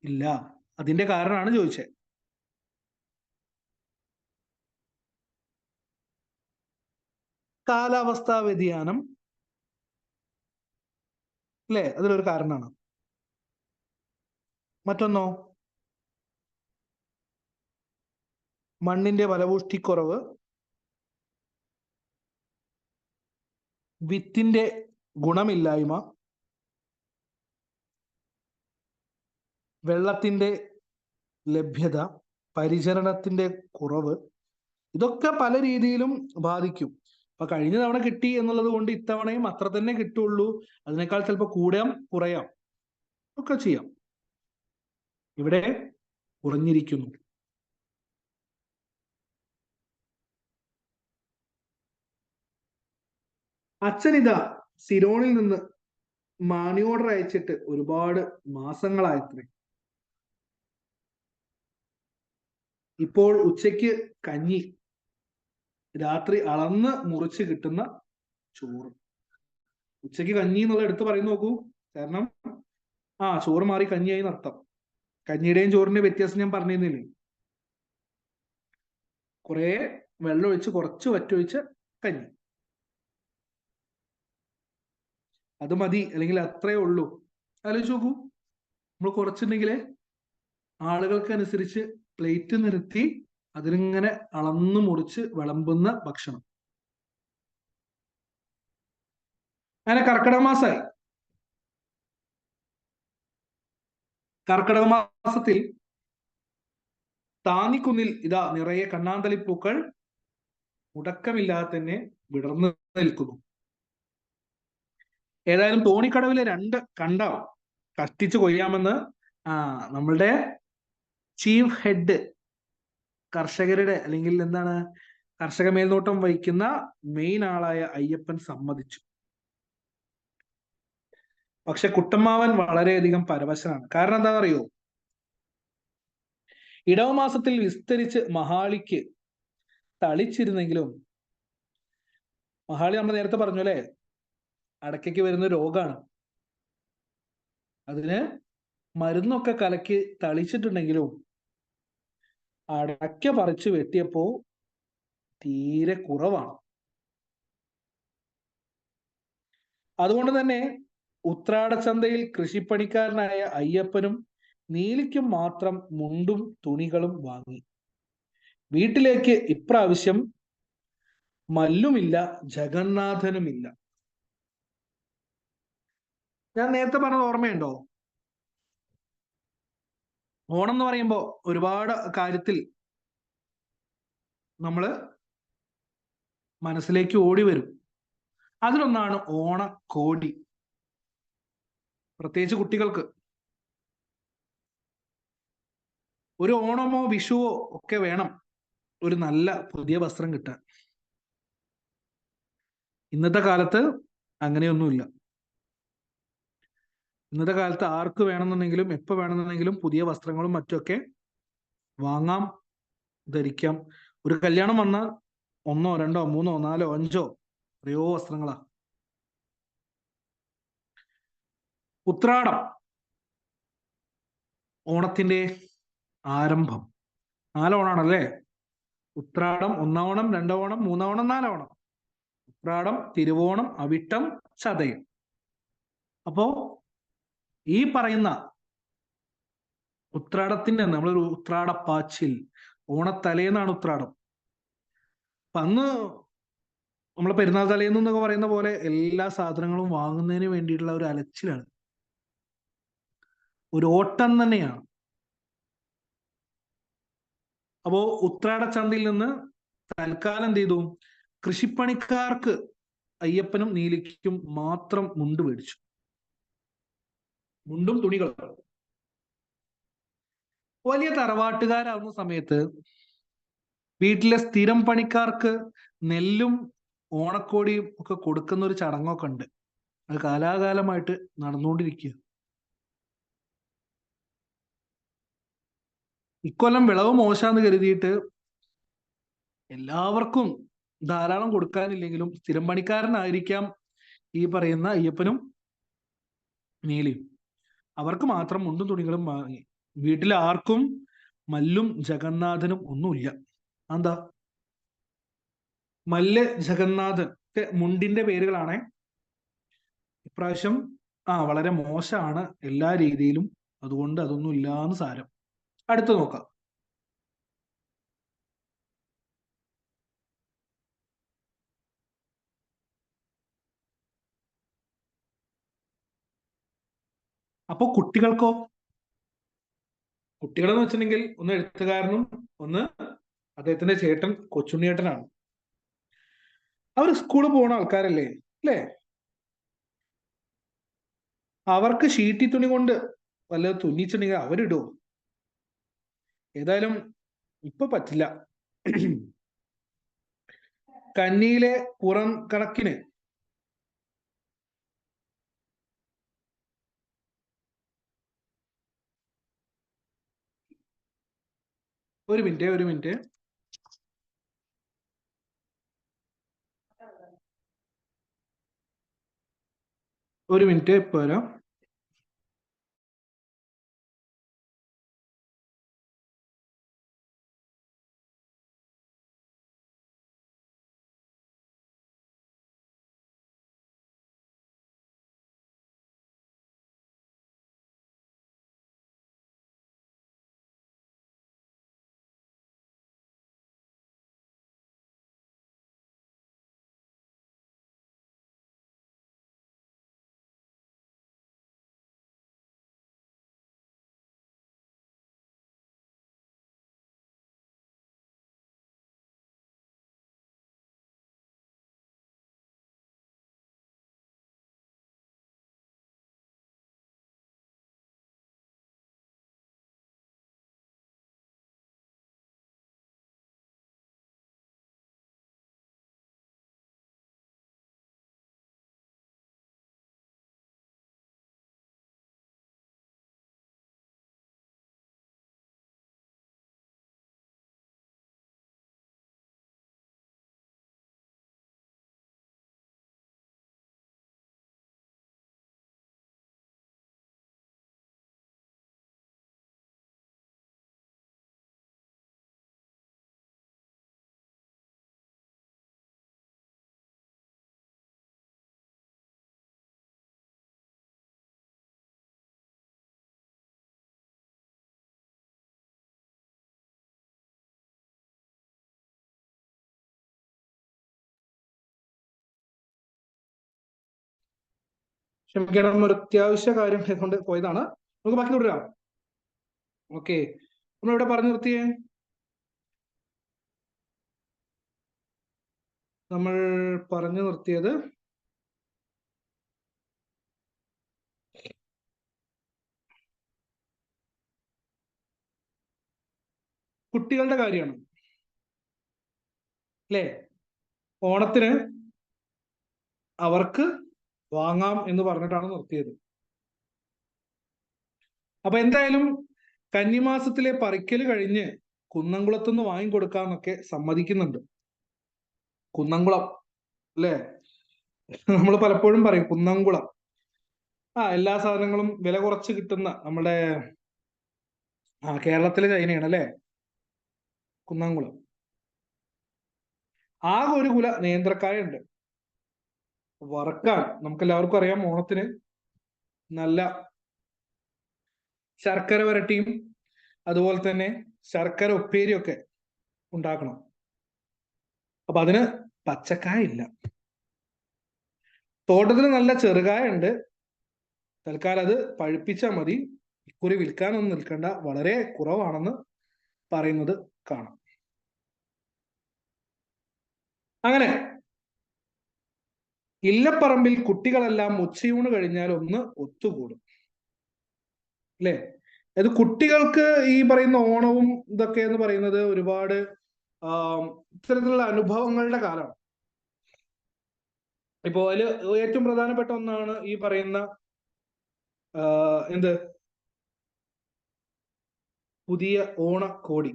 ഇല്ല. അതിന്റെ കാരണമാണ് ചോദിച്ചത്. കാലാവസ്ഥാ വ്യതിയാനം അല്ലേ? അതിലൊരു കാരണമാണ്. മറ്റൊന്നോ? മണ്ണിന്റെ ഫലപുഷ്ടിക്കുറവ്, വിത്തിന്റെ ഗുണമില്ലായ്മ, വെള്ളത്തിന്റെ ലഭ്യത, പരിചരണത്തിന്റെ കുറവ്, ഇതൊക്കെ പല രീതിയിലും ബാധിക്കും. അപ്പൊ കഴിഞ്ഞ തവണ കിട്ടി എന്നുള്ളത് കൊണ്ട് ഇത്തവണയും അത്ര തന്നെ കിട്ടുള്ളൂ, അതിനേക്കാൾ ചിലപ്പോൾ കൂടാം കുറയാം ഒക്കെ ചെയ്യാം. ഇവിടെ കുറഞ്ഞിരിക്കുന്നു. അച്ഛനിതാ സിലോണിൽ നിന്ന് മണി ഓർഡർ അയച്ചിട്ട് ഒരുപാട് മാസങ്ങളായത്രേ. ഇപ്പോൾ ഉച്ചയ്ക്ക് കഞ്ഞി, രാത്രി അളന്ന് മുറിച്ച് കിട്ടുന്ന ചോറ്. ഉച്ചയ്ക്ക് കഞ്ഞി എന്നുള്ള എടുത്ത് പറയുന്ന നോക്കൂ. കാരണം ചോറ് മാറി കഞ്ഞിയായി നർത്ഥം. കഞ്ഞിയുടെയും ചോറിന്റെയും വ്യത്യാസം ഞാൻ പറഞ്ഞിരുന്നില്ലേ? കുറെ വെള്ളം ഒഴിച്ച് കുറച്ച് വറ്റൊഴിച്ച് കഞ്ഞി, അത് മതി, അല്ലെങ്കിൽ അത്രേ ഉള്ളൂ. ആലോചിച്ച് നോക്കൂ. നമ്മൾ കുറച്ചുണ്ടെങ്കിൽ ആളുകൾക്ക് അനുസരിച്ച് പ്ലേറ്റ് നിരത്തി അതിലിങ്ങനെ അളന്നു മുറിച്ച് വിളമ്പുന്ന ഭക്ഷണം. അങ്ങനെ കർക്കിടക മാസമായി. കർക്കിടക മാസത്തിൽ താന്നിക്കുന്നിൽ ഇതാ നിറയെ കണ്ണാന്തളിപ്പൂക്കൾ മുടക്കമില്ലാതെ തന്നെ വിടർന്നു നിൽക്കുന്നു. ഏതായാലും തോണിക്കടവിലെ 2 കണ്ടം കഷ്ടിച്ചു കൊയ്യാമെന്ന് നമ്മളുടെ ചീഫ് ഹെഡ്, കർഷകരുടെ അല്ലെങ്കിൽ എന്താണ് കർഷക മേൽനോട്ടം വഹിക്കുന്ന മെയിൻ ആളായ അയ്യപ്പൻ സമ്മതിച്ചു. പക്ഷെ കുട്ടമ്മാവൻ വളരെയധികം പരവശനാണ്. കാരണം എന്താണെന്നറിയോ? ഇടവമാസത്തിൽ വിസ്തരിച്ച് മഹാളിക്ക് തളിച്ചിരുന്നെങ്കിലും, മഹാളി നമ്മൾ നേരത്തെ പറഞ്ഞു അല്ലെ, അടയ്ക്കയ്ക്ക് വരുന്ന രോഗമാണ്. അതിന് മരുന്നൊക്കെ കലക്കി തളിച്ചിട്ടുണ്ടെങ്കിലും അടയ്ക്ക പറിച്ചു വെട്ടിയപ്പോ തീരെ കുറവാണ്. അതുകൊണ്ട് തന്നെ ഉത്രാടച്ചന്തയിൽ കൃഷിപ്പണിക്കാരനായ അയ്യപ്പനും നീലിക്കും മാത്രം മുണ്ടും തുണികളും വാങ്ങി. വീട്ടിലേക്ക് ഇപ്രാവശ്യം മല്ലുമില്ല, ജഗന്നാഥനുമില്ല. ഞാൻ നേരത്തെ പറഞ്ഞത് ഓർമ്മയുണ്ടോ? ഓണം എന്ന് പറയുമ്പോൾ ഒരുപാട് കാര്യത്തിൽ നമ്മള് മനസ്സിലേക്ക് ഓടി വരും. അതിലൊന്നാണ് ഓണക്കോടി. പ്രത്യേകിച്ച് കുട്ടികൾക്ക് ഒരു ഓണമോ വിഷുവോ ഒക്കെ വേണം ഒരു നല്ല പുതിയ വസ്ത്രം കിട്ടാൻ. ഇന്നത്തെ കാലത്ത് അങ്ങനെയൊന്നുമില്ല. ഇന്നത്തെ കാലത്ത് ആർക്ക് വേണമെന്നുണ്ടെങ്കിലും എപ്പോൾ വേണമെന്നുണ്ടെങ്കിലും പുതിയ വസ്ത്രങ്ങളും മറ്റൊക്കെ വാങ്ങാം, ധരിക്കാം. ഒരു കല്യാണം വന്നാൽ 1, 2, 3, 4, 5 എത്രയോ വസ്ത്രങ്ങളാ. ഉത്രാടം ഓണത്തിന്റെ ആരംഭം. 4 ഓണാണല്ലേ? ഉത്രാടം 1 ഓണം, 2 ഓണം, 3 ഓണം, 4 ഓണം. ഉത്രാടം, തിരുവോണം, അവിട്ടം, ചതയം. അപ്പോ ഈ പറയുന്ന ഉത്രാടത്തിന്റെ നമ്മളൊരു ഉത്രാടപ്പാച്ചിൽ, ഓണത്തലേന്നാണ് ഉത്രാടം. അപ്പൊ അന്ന് നമ്മളെ പെരുന്നാൾ തലേന്ന് എന്നൊക്കെ പറയുന്ന പോലെ എല്ലാ സാധനങ്ങളും വാങ്ങുന്നതിന് വേണ്ടിയിട്ടുള്ള ഒരു അലച്ചിലാണ്, ഒരു ഓട്ടം തന്നെയാണ്. അപ്പോ ഉത്രാടച്ചന്തയിൽ നിന്ന് തൽക്കാലം എന്ത് ചെയ്തു? കൃഷിപ്പണിക്കാർക്ക് അയ്യപ്പനും നീലിക്കും മാത്രം മുണ്ട് മേടിച്ചു. മുണ്ടും തുണികളും. വലിയ തറവാട്ടുകാരാവുന്ന സമയത്ത് വീട്ടിലെ സ്ഥിരം പണിക്കാർക്ക് നെല്ലും ഓണക്കോടിയും ഒക്കെ കൊടുക്കുന്ന ഒരു ചടങ്ങൊക്കെ ഉണ്ട്. അത് കാലാകാലമായിട്ട് നടന്നുകൊണ്ടിരിക്കുക. ഇക്കൊല്ലം വിളവ് മോശാന്ന് കരുതിയിട്ട് എല്ലാവർക്കും ധാരാളം കൊടുക്കാനില്ലെങ്കിലും സ്ഥിരം പണിക്കാരനായിരിക്കാം ഈ പറയുന്ന അയ്യപ്പനും നീലിയും. അവർക്ക് മാത്രം മുണ്ടും തുണികളും വാങ്ങി. വീട്ടിലെ ആർക്കും മല്ലും ജഗന്നാഥനും ഒന്നുമില്ല. എന്താ? മല്ല്, ജഗന്നാഥൻ മുണ്ടിന്റെ പേരുകളാണ്. ഇപ്രാവശ്യം വളരെ മോശമാണ് എല്ലാ രീതിയിലും. അതുകൊണ്ട് അതൊന്നും ഇല്ലാന്ന് സാരം. അടുത്ത് നോക്കാം. അപ്പൊ കുട്ടികൾക്കോ? കുട്ടികളെന്ന് വെച്ചിട്ടുണ്ടെങ്കിൽ ഒന്ന് എഴുത്തുകാരനും ഒന്ന് അദ്ദേഹത്തിന്റെ ചേട്ടൻ കൊച്ചുണ്ണിയേട്ടനാണ്. അവർ സ്കൂളിൽ പോകുന്ന ആൾക്കാരല്ലേ, അല്ലേ? അവർക്ക് ഷീറ്റി തുണി കൊണ്ട് വല്ലതും തുന്നിച്ചിട്ടുണ്ടെങ്കിൽ അവരിടുവോ? ഏതായാലും ഇപ്പൊ പറ്റില്ല. കന്നിയിലെ പുറം കണക്കിന് ഒരു മിനിറ്റ്, ഒരു മിനിറ്റ്. ഒരു മിനിറ്റ്, ഇപ്പൊ വരാം. ക്ഷമിക്കണം, ഒരു അത്യാവശ്യ കാര്യം കൊണ്ട് പോയതാണ്. നമുക്ക് ബാക്കി തുടരാം. ഓക്കെ, നമ്മളിവിടെ പറഞ്ഞു നിർത്തിയേ. നമ്മൾ പറഞ്ഞു നിർത്തിയത് കുട്ടികളുടെ കാര്യമാണ്, അല്ലേ? ഓണത്തിന് അവർക്ക് വാങ്ങാം എന്ന് പറഞ്ഞിട്ടാണ് നിർത്തിയത്. അപ്പൊ എന്തായാലും കന്നിമാസത്തിലെ പറിക്കൽ കഴിഞ്ഞ് കുന്നംകുളത്തുനിന്ന് വാങ്ങിക്കൊടുക്കാന്നൊക്കെ സമ്മതിക്കുന്നുണ്ട്. കുന്നംകുളം, അല്ലേ? നമ്മൾ പലപ്പോഴും പറയും കുന്നംകുളം. എല്ലാ സാധനങ്ങളും വില കുറച്ച് കിട്ടുന്ന നമ്മുടെ കേരളത്തിലെ ചൈനയാണ്, അല്ലേ? കുന്നംകുളം. ആകെ ഒരു കുല നേന്ത്രക്കായ ഉണ്ട് വറക്കാൻ. നമുക്ക് എല്ലാവർക്കും അറിയാം, ഓണത്തിന് നല്ല ശർക്കര വരട്ടിയും അതുപോലെ തന്നെ ശർക്കര ഉപ്പേരിയൊക്കെ ഉണ്ടാക്കണം. അപ്പൊ അതിന് പച്ചക്കായ ഇല്ല. തോട്ടത്തിൽ നല്ല ചെറുകായ ഉണ്ട്. തൽക്കാലം അത് പഴുപ്പിച്ചാൽ മതി. ഇക്കുറി വിൽക്കാനൊന്നും നിൽക്കണ്ട, വളരെ കുറവാണെന്ന് പറയുന്നത് കാണാം. അങ്ങനെ ഇല്ലപ്പറമ്പിൽ കുട്ടികളെല്ലാം ഉച്ചയൂണ് കഴിഞ്ഞാൽ ഒന്ന് ഒത്തുകൂടും, അല്ലേ? അത് കുട്ടികൾക്ക് ഈ പറയുന്ന ഓണവും ഇതൊക്കെ എന്ന് പറയുന്നത് ഒരുപാട് ഇത്തരത്തിലുള്ള അനുഭവങ്ങളുടെ കാലമാണ്. ഇപ്പോ അതിൽ ഏറ്റവും പ്രധാനപ്പെട്ട ഒന്നാണ് ഈ പറയുന്ന എന്ത് പുതിയ ഓണക്കോടി.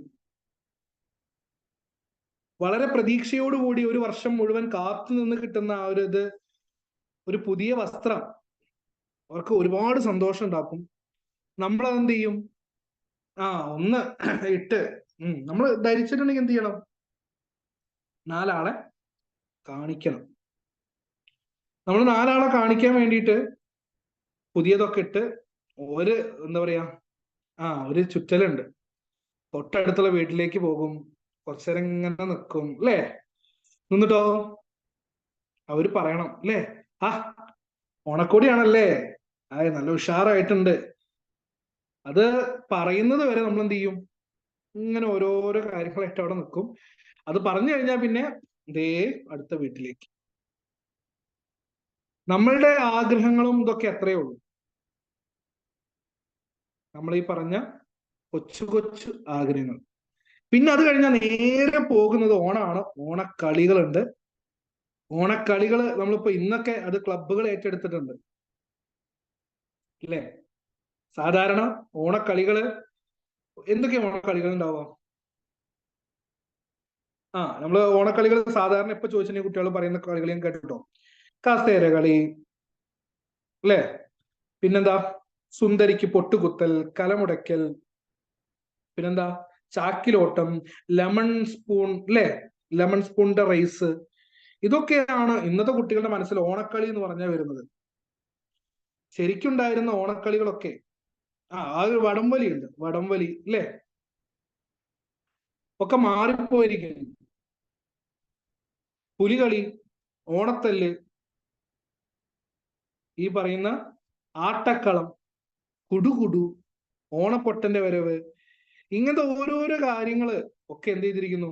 വളരെ പ്രതീക്ഷയോടുകൂടി ഒരു വർഷം മുഴുവൻ കാത്തു നിന്ന് കിട്ടുന്ന ആ ഒരു ഇത്, ഒരു പുതിയ വസ്ത്രം അവർക്ക് ഒരുപാട് സന്തോഷം ഉണ്ടാക്കും. നമ്മളതെന്ത് ചെയ്യും? ഒന്ന് ഇട്ട് നമ്മൾ ധരിച്ചിട്ടുണ്ടെങ്കിൽ എന്ത് ചെയ്യണം? 4 ആളെ കാണിക്കണം. നമ്മൾ 4 ആളെ കാണിക്കാൻ വേണ്ടിയിട്ട് പുതിയതൊക്കെ ഇട്ട് ഒരു എന്താ പറയാ ഒരു ചുറ്റലുണ്ട്. തൊട്ടടുത്തുള്ള വീട്ടിലേക്ക് പോകും, കുറച്ചേരം ഇങ്ങനെ നിൽക്കും അല്ലേ? നിന്നിട്ടോ അവര് പറയണം അല്ലേ, ഓണക്കോടിയാണല്ലേ, നല്ല ഉഷാറായിട്ടുണ്ട്. അത് പറയുന്നത് വരെ നമ്മൾ എന്ത് ചെയ്യും? ഇങ്ങനെ ഓരോരോ കാര്യങ്ങളായിട്ട് അവിടെ നിൽക്കും. അത് പറഞ്ഞു കഴിഞ്ഞാൽ പിന്നെ ദേ അടുത്ത വീട്ടിലേക്ക്. നമ്മളുടെ ആഗ്രഹങ്ങളും ഇതൊക്കെ എത്രയേ ഉള്ളൂ. നമ്മൾ ഈ പറഞ്ഞ കൊച്ചു കൊച്ചു ആഗ്രഹങ്ങൾ. പിന്നെ അത് കഴിഞ്ഞാൽ നേരെ പോകുന്നത് ഓണമാണ്. ഓണക്കളികളുണ്ട്. ഓണക്കളികൾ നമ്മളിപ്പോ ഇന്നൊക്കെ അത് ക്ലബുകൾ ഏറ്റെടുത്തിട്ടുണ്ട് അല്ലേ? സാധാരണ ഓണക്കളികള് എന്തൊക്കെയാണ് ഓണക്കളികൾ ഉണ്ടാവുക? നമ്മള് ഓണക്കളികൾ സാധാരണ ഇപ്പൊ ചോദിച്ചിട്ടുണ്ടെങ്കിൽ കുട്ടികൾ പറയുന്ന കളികൾ ഞാൻ കേട്ടോ. കസേര കളി അല്ലേ? പിന്നെന്താ? സുന്ദരിക്ക് പൊട്ടുകുത്തൽ, കലമുടയ്ക്കൽ, പിന്നെന്താ? ചാക്കിലോട്ടം, ലെമൺ സ്പൂൺ അല്ലേ? ലെമൺ സ്പൂണിന്റെ റേസ്. ഇതൊക്കെയാണ് ഇന്നത്തെ കുട്ടികളുടെ മനസ്സിൽ ഓണക്കളി എന്ന് പറഞ്ഞാൽ വരുന്നത്. ശരിക്കുണ്ടായിരുന്ന ഓണക്കളികളൊക്കെ ഒരു വടംവലി ഉണ്ട്, വടംവലി അല്ലേ? ഒക്കെ മാറിപ്പോയിരിക്കുന്നു. പുലികളി, ഓണത്തല്ല്, ഈ പറയുന്ന ആട്ടക്കളം, കുടുകുടു, ഓണപ്പൊട്ടന്റെ വരവ്, ഇങ്ങനത്തെ ഓരോരോ കാര്യങ്ങള് ഒക്കെ എന്ത് ചെയ്തിരിക്കുന്നു?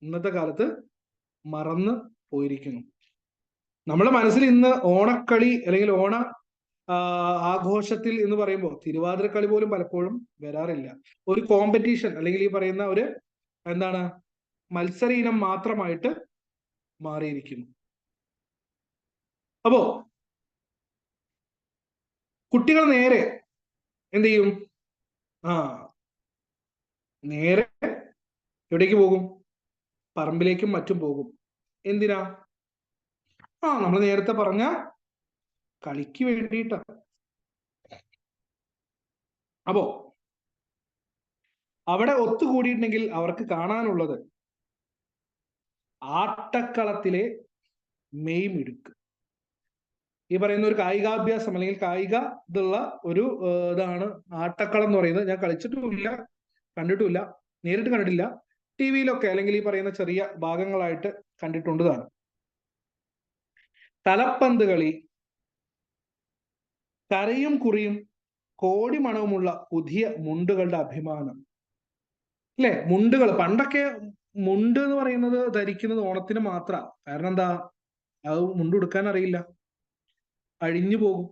ഇന്നത്തെ കാലത്ത് മറന്ന് പോയിരിക്കുന്നു. നമ്മുടെ മനസ്സിൽ ഇന്ന് ഓണക്കളി അല്ലെങ്കിൽ ഓണ ആഘോഷത്തിൽ എന്ന് പറയുമ്പോൾ തിരുവാതിരക്കളി പോലും പലപ്പോഴും വരാറില്ല. ഒരു കോമ്പറ്റീഷൻ അല്ലെങ്കിൽ ഈ പറയുന്ന ഒരു എന്താണ് മത്സര ഇനം മാത്രമായിട്ട് മാറിയിരിക്കുന്നു. അപ്പോ കുട്ടികൾ നേരെ എന്ത് ചെയ്യും? നേരെ എവിടേക്ക് പോകും? പറമ്പിലേക്കും മറ്റും പോകും. എന്തിനാ? നമ്മൾ നേരത്തെ പറഞ്ഞ കളിക്ക് വേണ്ടിയിട്ടാണ്. അപ്പോ അവിടെ ഒത്തുകൂടിയിട്ടുണ്ടെങ്കിൽ അവർക്ക് കാണാനുള്ളത് ആട്ടക്കളത്തിലെ മെയ്മിടുക്ക്. ഈ പറയുന്ന ഒരു കായികാഭ്യാസം അല്ലെങ്കിൽ കായിക ഇതുള്ള ഒരു ഇതാണ് ആട്ടക്കളം എന്ന് പറയുന്നത്. ഞാൻ കളിച്ചിട്ടുമില്ല, കണ്ടിട്ടുമില്ല, നേരിട്ട് കണ്ടിട്ടില്ല. ടിവിയിലൊക്കെ അല്ലെങ്കിൽ ഈ പറയുന്ന ചെറിയ ഭാഗങ്ങളായിട്ട് കണ്ടിട്ടുണ്ടതാണ്. തലപ്പന്ത് കളി, കരയും കുറിയും കോടിമണവുമുള്ള പുതിയ മുണ്ടുകളുടെ അഭിമാനം അല്ലെ? മുണ്ടുകൾ പണ്ടൊക്കെ മുണ്ട് എന്ന് പറയുന്നത് ധരിക്കുന്നത് ഓണത്തിന് മാത്രം. കാരണം എന്താ? അത് മുണ്ട് ഉടുക്കാൻ അറിയില്ല, അഴിഞ്ഞു പോകും.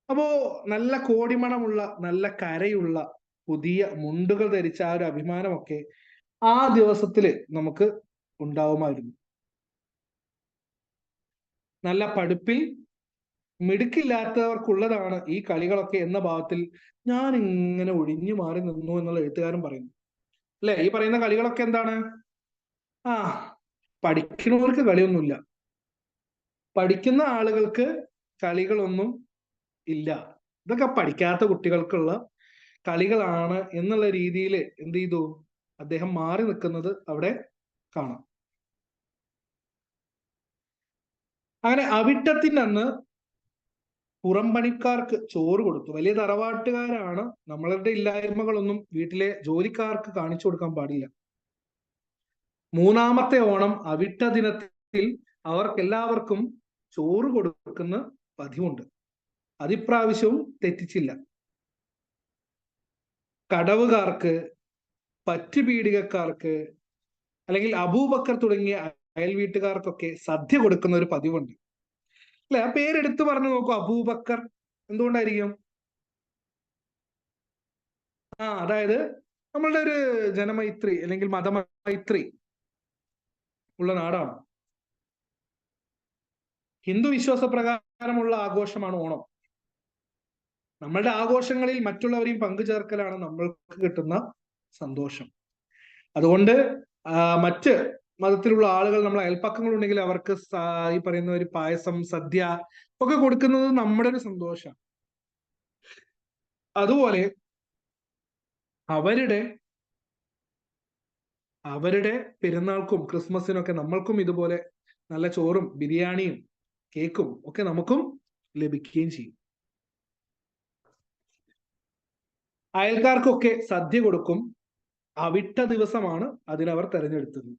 അപ്പോ നല്ല കോടിമണമുള്ള നല്ല കരയുള്ള പുതിയ മുണ്ടുകൾ ധരിച്ച ആ ഒരു അഭിമാനമൊക്കെ ആ ദിവസത്തില് നമുക്ക് ഉണ്ടാവുമായിരുന്നു. നല്ല പഠിപ്പിൽ മിടുക്കില്ലാത്തവർക്കുള്ളതാണ് ഈ കളികളൊക്കെ എന്ന ഭാവത്തിൽ ഞാൻ ഇങ്ങനെ ഒഴിഞ്ഞു മാറി നിന്നു എന്നുള്ള എഴുത്തുകാരൻ പറയുന്നു അല്ലെ? ഈ പറയുന്ന കളികളൊക്കെ എന്താണ്? പഠിക്കുന്നവർക്ക് കളിയൊന്നുമില്ല, പഠിക്കുന്ന ആളുകൾക്ക് കളികളൊന്നും ഇല്ല, ഇതൊക്കെ പഠിക്കാത്ത കുട്ടികൾക്കുള്ള കളികളാണ് എന്നുള്ള രീതിയിൽ എന്ത് ചെയ്തു? അദ്ദേഹം മാറി നിൽക്കുന്നത് അവിടെ കാണാം. അങ്ങനെ അവിട്ടത്തിന്റെ അന്ന് പുറംപണിക്കാർക്ക് ചോറ് കൊടുത്തു. വലിയ തറവാട്ടുകാരാണ്. നമ്മളുടെ ഇല്ലായ്മകളൊന്നും വീട്ടിലെ ജോലിക്കാർക്ക് കാണിച്ചു കൊടുക്കാൻ പാടില്ല. 3ാമത്തെ ഓണം അവിട്ട ദിനത്തിൽ അവർക്കെല്ലാവർക്കും ചോറ് കൊടുക്കുന്ന പതിവുണ്ട്. അതിപ്രാവശ്യവും തെറ്റിച്ചില്ല. കടവുകാർക്ക്, പറ്റുപീടികക്കാർക്ക് അല്ലെങ്കിൽ അബൂബക്കർ തുടങ്ങിയ അയൽ വീട്ടുകാർക്കൊക്കെ സദ്യ കൊടുക്കുന്ന ഒരു പതിവുണ്ട് അല്ലെ? ആ പേരെടുത്ത് പറഞ്ഞു നോക്കൂ, അബൂബക്കർ. എന്തുകൊണ്ടായിരിക്കും? അതായത് നമ്മളുടെ ഒരു ജനമൈത്രി അല്ലെങ്കിൽ മതമൈത്രി ഉള്ള നാടാണ്. ഹിന്ദു വിശ്വാസ പ്രകാരമുള്ള ആഘോഷമാണ് ഓണം. നമ്മളുടെ ആഘോഷങ്ങളിൽ മറ്റുള്ളവരെയും പങ്കുചേർക്കലാണ് നമ്മൾക്ക് കിട്ടുന്ന സന്തോഷം. അതുകൊണ്ട് മറ്റ് മതത്തിലുള്ള ആളുകൾ, നമ്മൾ അയൽപ്പക്കങ്ങളുണ്ടെങ്കിൽ അവർക്ക് ഈ പറയുന്ന ഒരു പായസം, സദ്യ ഒക്കെ കൊടുക്കുന്നത് നമ്മുടെ ഒരു സന്തോഷം. അതുപോലെ അവരുടെ പെരുന്നാൾക്കും ക്രിസ്മസിനൊക്കെ നമ്മൾക്കും ഇതുപോലെ നല്ല ചോറും ബിരിയാണിയും കേക്കും ഒക്കെ നമുക്കും ലഭിക്കുകയും ചെയ്യും. അയൽക്കാർക്കൊക്കെ സദ്യ കൊടുക്കും. അവിട്ട ദിവസമാണ് അതിനവർ തെരഞ്ഞെടുത്തത്.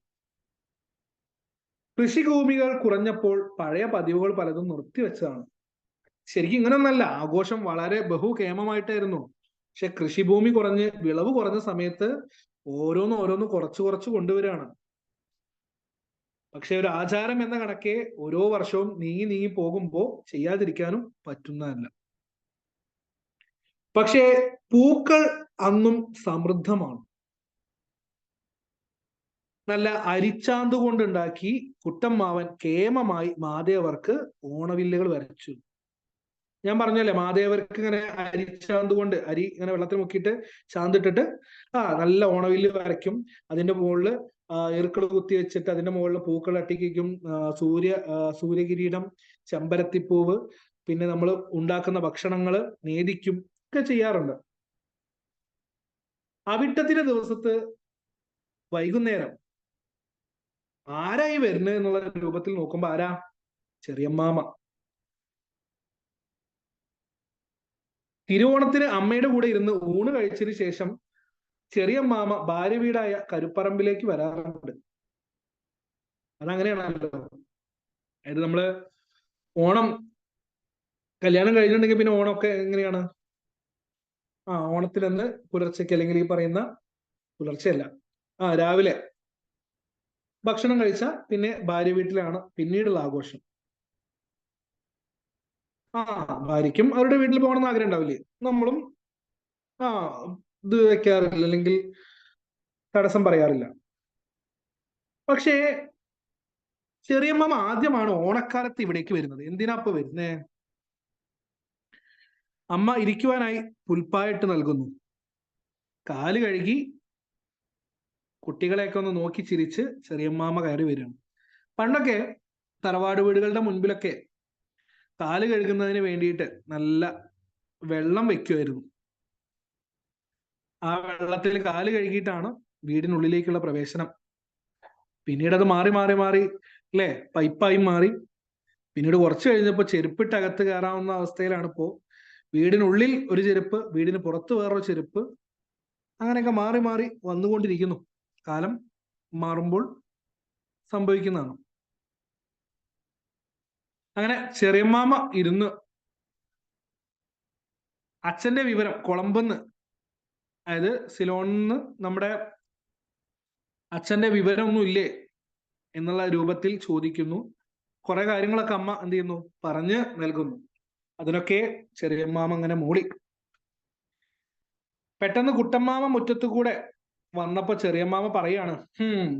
കൃഷിഭൂമികൾ കുറഞ്ഞപ്പോൾ പഴയ പതിവുകൾ പലതും നിർത്തിവെച്ചതാണ്. ശരിക്കും ഇങ്ങനൊന്നല്ല, ആഘോഷം വളരെ ബഹുകേമമായിട്ടായിരുന്നു. പക്ഷെ കൃഷിഭൂമി കുറഞ്ഞ് വിളവ് കുറഞ്ഞ സമയത്ത് ഓരോന്ന് കുറച്ച് കൊണ്ടുവരികയാണ്. പക്ഷെ ഒരു ആചാരം എന്ന കണക്കെ ഓരോ വർഷവും നീങ്ങി പോകുമ്പോ ചെയ്യാതിരിക്കാനും പറ്റുന്നതല്ല. പക്ഷേ പൂക്കൾ അന്നും സമൃദ്ധമാണ്. നല്ല അരിച്ചാന്ത് കൊണ്ടുണ്ടാക്കി കുട്ടമ്മാവൻ കേമമായി മാദേവർക്ക് ഓണവില്ലുകൾ വരച്ചു. ഞാൻ പറഞ്ഞല്ലേ, മാദേവർക്ക് ഇങ്ങനെ അരിച്ചാന്ത് കൊണ്ട് അരി ഇങ്ങനെ വെള്ളത്തിൽ മുക്കിയിട്ട് ചാന്തിട്ടിട്ട് നല്ല ഓണവില്ല് വരയ്ക്കും. അതിന്റെ മുകളിൽ ഈർക്കിൾ കുത്തി വെച്ചിട്ട് അതിന്റെ മുകളിൽ പൂക്കൾ അട്ടിക്കും, സൂര്യകിരീടം, ചെമ്പരത്തിപ്പൂവ്, പിന്നെ നമ്മൾ ഉണ്ടാക്കുന്ന ഭക്ഷണങ്ങള് നേദിക്കും ഒക്കെ ചെയ്യാറുണ്ട്. അവിട്ടത്തിന്റെ ദിവസത്ത് വൈകുന്നേരം ആരായി വരുന്നത് എന്നുള്ള രൂപത്തിൽ നോക്കുമ്പോ ആരാ? ചെറിയമ്മാമ. തിരുവോണത്തിന് അമ്മയുടെ കൂടെ ഇരുന്ന് ഊണ് കഴിച്ചതിന് ശേഷം ചെറിയമ്മാമ ഭാര്യ വീടായ കരുപ്പറമ്പിലേക്ക് വരാറുണ്ട്. അതങ്ങനെയാണല്ലോ. അതായത് നമ്മള് ഓണം കല്യാണം കഴിഞ്ഞിട്ടുണ്ടെങ്കിൽ പിന്നെ ഓണമൊക്കെ എങ്ങനെയാണ്? ഓണത്തിനന്ന് പുലർച്ചയ്ക്ക്, അല്ലെങ്കിൽ ഈ പറയുന്ന പുലർച്ചയല്ല, രാവിലെ ഭക്ഷണം കഴിച്ച പിന്നെ ഭാര്യ വീട്ടിലാണ് പിന്നീടുള്ള ആഘോഷം. ഭാര്യയ്ക്കും അവരുടെ വീട്ടിൽ പോകണമെന്ന് ആഗ്രഹം ഉണ്ടാവില്ലേ? നമ്മളും ഇത് വെക്കാറില്ല, അല്ലെങ്കിൽ തടസ്സം പറയാറില്ല. പക്ഷേ ചെറിയമ്മ ആദ്യമാണ് ഓണക്കാലത്ത് ഇവിടേക്ക് വരുന്നത്. എന്തിനാ ഇപ്പൊ വരുന്നേ? അമ്മ ഇരിക്കുവാനായി പുൽപ്പായിട്ട് നൽകുന്നു. കാല് കഴുകി കുട്ടികളെയൊക്കെ ഒന്ന് നോക്കി ചിരിച്ച് ചെറിയമ്മാമ കയറി വരികയാണ്. പണ്ടൊക്കെ തറവാട് വീടുകളുടെ മുൻപിലൊക്കെ കാല് കഴുകുന്നതിന് വേണ്ടിയിട്ട് നല്ല വെള്ളം വെക്കുമായിരുന്നു. ആ വെള്ളത്തിൽ കാല് കഴുകിയിട്ടാണ് വീടിനുള്ളിലേക്കുള്ള പ്രവേശനം. പിന്നീട് അത് മാറി അല്ലെ, പൈപ്പായി മാറി. പിന്നീട് കുറച്ച് കഴിഞ്ഞപ്പോ ചെരുപ്പിട്ട് അകത്ത് കയറാവുന്ന അവസ്ഥയിലാണ് ഇപ്പോ. വീടിനുള്ളിൽ ഒരു ചെരുപ്പ്, വീടിന് പുറത്ത് വേറൊരു ചെരുപ്പ്, അങ്ങനെയൊക്കെ മാറി വന്നുകൊണ്ടിരിക്കുന്നു. കാലം മാറുമ്പോൾ സംഭവിക്കുന്നതാണ്. അങ്ങനെ ചെറിയമ്മാമ ഇരുന്ന് അച്ഛന്റെ വിവരം കൊളംബെന്ന്, അതായത് സിലോണിന്ന് നമ്മുടെ അച്ഛന്റെ വിവരമൊന്നും ഇല്ലേ എന്നുള്ള രൂപത്തിൽ ചോദിക്കുന്നു. കുറെ കാര്യങ്ങളൊക്കെ അമ്മ എന്ത് ചെയ്യുന്നു, പറഞ്ഞ് നൽകുന്നു. അതിനൊക്കെ ചെറിയമ്മാമ അങ്ങനെ മൂളി. പെട്ടെന്ന് കുട്ടമ്മാമ മുറ്റത്തു കൂടെ വന്നപ്പോ ചെറിയമ്മാമ പറയാണ്,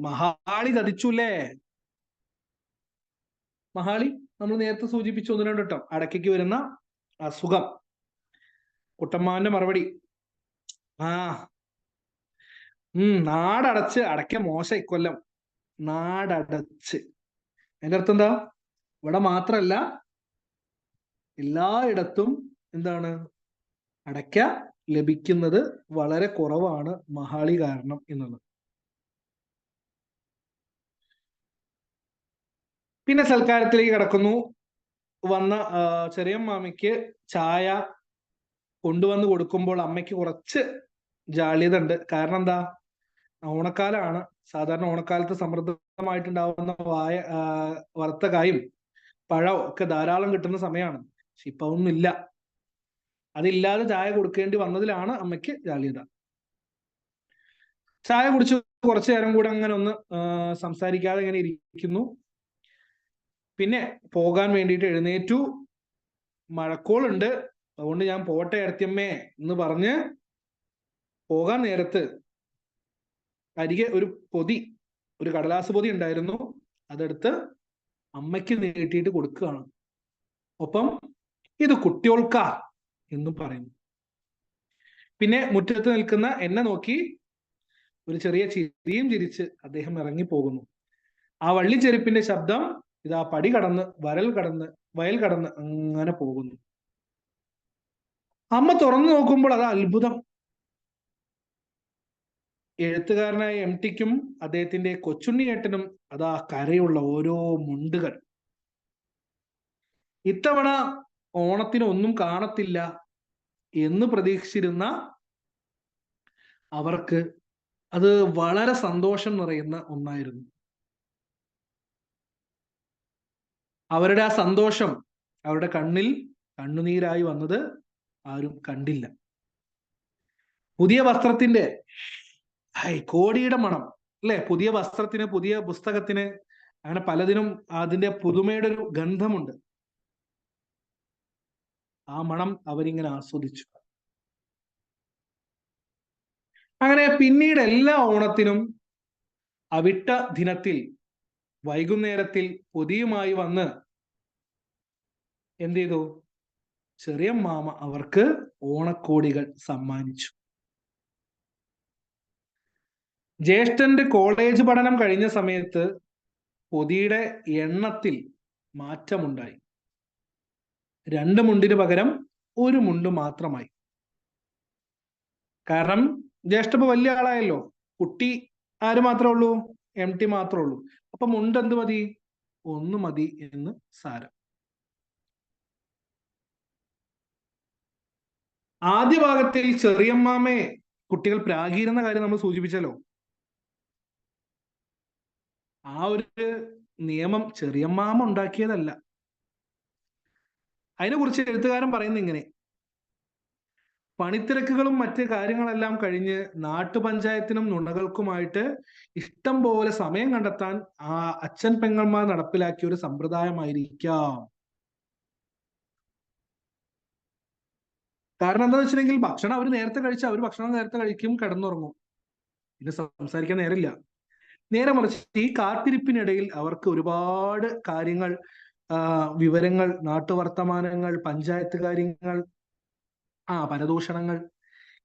മഹാളി ചതിച്ചുല്ലേ. മഹാളി നമ്മൾ നേരത്തെ സൂചിപ്പിച്ചു 1-2 വട്ടം, അടയ്ക്കയ്ക്ക് വരുന്ന അസുഖം. കുട്ടമ്മാവന്റെ മറുപടി, നാടടച്ച് അടയ്ക്ക മോശ ഇക്കൊല്ലം. നാടടച്ച് അതിന്റെ അർത്ഥം എന്താ? ഇവിടെ മാത്രല്ല, എല്ലായിടത്തും എന്താണ്, അടയ്ക്ക ലഭിക്കുന്നത് വളരെ കുറവാണ് മഹാളി കാരണം എന്നുള്ളത്. പിന്നെ സൽക്കാരത്തിലേക്ക് കടക്കുന്നു. വന്ന ചെറിയമ്മാമയ്ക്ക് ചായ കൊണ്ടുവന്ന് കൊടുക്കുമ്പോൾ അമ്മയ്ക്ക് കുറച്ച് ജാള്യത ഉണ്ട്. കാരണം എന്താ? ഓണക്കാലമാണ്. സാധാരണ ഓണക്കാലത്ത് സമൃദ്ധമായിട്ടുണ്ടാവുന്ന വറുത്ത കായും പഴവും ഒക്കെ ധാരാളം കിട്ടുന്ന സമയമാണ്. പക്ഷെ ഇപ്പൊ ഒന്നുമില്ല. അതില്ലാതെ ചായ കൊടുക്കേണ്ടി വന്നതിലാണ് അമ്മയ്ക്ക് ജാള്യത. ചായ കുടിച്ച് കുറച്ചു നേരം കൂടെ അങ്ങനെ ഒന്ന് സംസാരിക്കാതെ ഇങ്ങനെ ഇരിക്കുന്നു. പിന്നെ പോകാൻ വേണ്ടിയിട്ട് എഴുന്നേറ്റു. മഴക്കോളുണ്ട്, അതുകൊണ്ട് ഞാൻ പോട്ടെ ഏടത്തിയമ്മേ എന്ന് പറഞ്ഞ് പോകാൻ നേരത്ത് അരികെ ഒരു കടലാസ് പൊതി ഉണ്ടായിരുന്നു. അതെടുത്ത് അമ്മയ്ക്ക് നീട്ടിയിട്ട് കൊടുക്കുകയാണ്. ഒപ്പം ഇത് കുട്ടികൾക്കാ എന്നും പറയുന്നു. പിന്നെ മുറ്റത്ത് നിൽക്കുന്ന എന്നെ നോക്കി ഒരു ചെറിയ ചിരിയും ചിരിച്ച് അദ്ദേഹം ഇറങ്ങി പോകുന്നു. ആ വള്ളിച്ചെരുപ്പിന്റെ ശബ്ദം ഇതാ പടി കടന്ന് വയൽ കടന്ന് അങ്ങനെ പോകുന്നു. അമ്മ തുറന്നു നോക്കുമ്പോൾ അതാ അത്ഭുതം. എഴുത്തുകാരനായ MTക്കും അദ്ദേഹത്തിന്റെ കൊച്ചുണ്ണിയേട്ടനും അതാ കരയുള്ള ഓരോ മുണ്ടുകൾ. ഇത്തവണ ഓണത്തിന് ഒന്നും കാണത്തില്ല എന്ന് പ്രതീക്ഷിച്ചിരുന്ന അവർക്ക് അത് വളരെ സന്തോഷം നിറയുന്ന ഒന്നായിരുന്നു. അവരുടെ ആ സന്തോഷം അവരുടെ കണ്ണിൽ കണ്ണുനീരായി വന്നത് ആരും കണ്ടില്ല. പുതിയ വസ്ത്രത്തിന്റെ കോടിയുടെ മണം അല്ലെ, പുതിയ വസ്ത്രത്തിന്, പുതിയ പുസ്തകത്തിന്, അങ്ങനെ പലതിനും അതിന്റെ പുതുമയുടെ ഒരു ഗന്ധമുണ്ട്. ആ മണം അവരിങ്ങനെ ആസ്വദിച്ചു. അങ്ങനെ പിന്നീട് എല്ലാ ഓണത്തിനും അവിട്ട ദിനത്തിൽ വൈകുന്നേരത്തിൽ പൊതിയുമായി വന്ന് എന്ത് ചെയ്തു? ചെറിയമ്മാമ അവർക്ക് ഓണക്കോടികൾ സമ്മാനിച്ചു. ജ്യേഷ്ഠന്റെ കോളേജ് പഠനം കഴിഞ്ഞ സമയത്ത് പൊതിയുടെ എണ്ണത്തിൽ മാറ്റമുണ്ടായി. 2 മുണ്ടിന് പകരം 1 മുണ്ട് മാത്രമായി. കാരണം ജ്യേഷ്ഠ വലിയ ആളായല്ലോ, കുട്ടി ആര് മാത്രമേ ഉള്ളൂ? MT മാത്രമേ ഉള്ളൂ. അപ്പൊ മുണ്ട് എന്ത് മതി? 1 മതി എന്ന് സാരം. ആദ്യ ഭാഗത്തിൽ ചെറിയമ്മാമയെ കുട്ടികൾ പ്രാഗീരുന്ന കാര്യം നമ്മൾ സൂചിപ്പിച്ചല്ലോ. ആ ഒരു നിയമം ചെറിയമ്മാമ ഉണ്ടാക്കിയതല്ല. അതിനെക്കുറിച്ച് എഴുത്തുകാരൻ പറയുന്നത് ഇങ്ങനെ: പണിത്തിരക്കുകളും മറ്റ് കാര്യങ്ങളെല്ലാം കഴിഞ്ഞ് നാട്ടുപഞ്ചായത്തിനും നുണകൾക്കുമായിട്ട് ഇഷ്ടം പോലെ സമയം കണ്ടെത്താൻ ആ അച്ഛൻ പെങ്ങന്മാർ നടപ്പിലാക്കിയ ഒരു സമ്പ്രദായമായിരിക്കാം. കാരണം എന്താണെന്ന് വെച്ചിട്ടുണ്ടെങ്കിൽ ഭക്ഷണം അവർ നേരത്തെ കഴിച്ചാൽ അവർ ഭക്ഷണം നേരത്തെ കഴിക്കും, കിടന്നുറങ്ങും, പിന്നെ സംസാരിക്കാൻ നേരില്ല. നേരെ മറിച്ച് ഈ കാത്തിരിപ്പിനിടയിൽ അവർക്ക് ഒരുപാട് കാര്യങ്ങൾ, വിവരങ്ങൾ, നാട്ടുവർത്തമാനങ്ങൾ, പഞ്ചായത്ത് കാര്യങ്ങൾ, പരദൂഷണങ്ങൾ,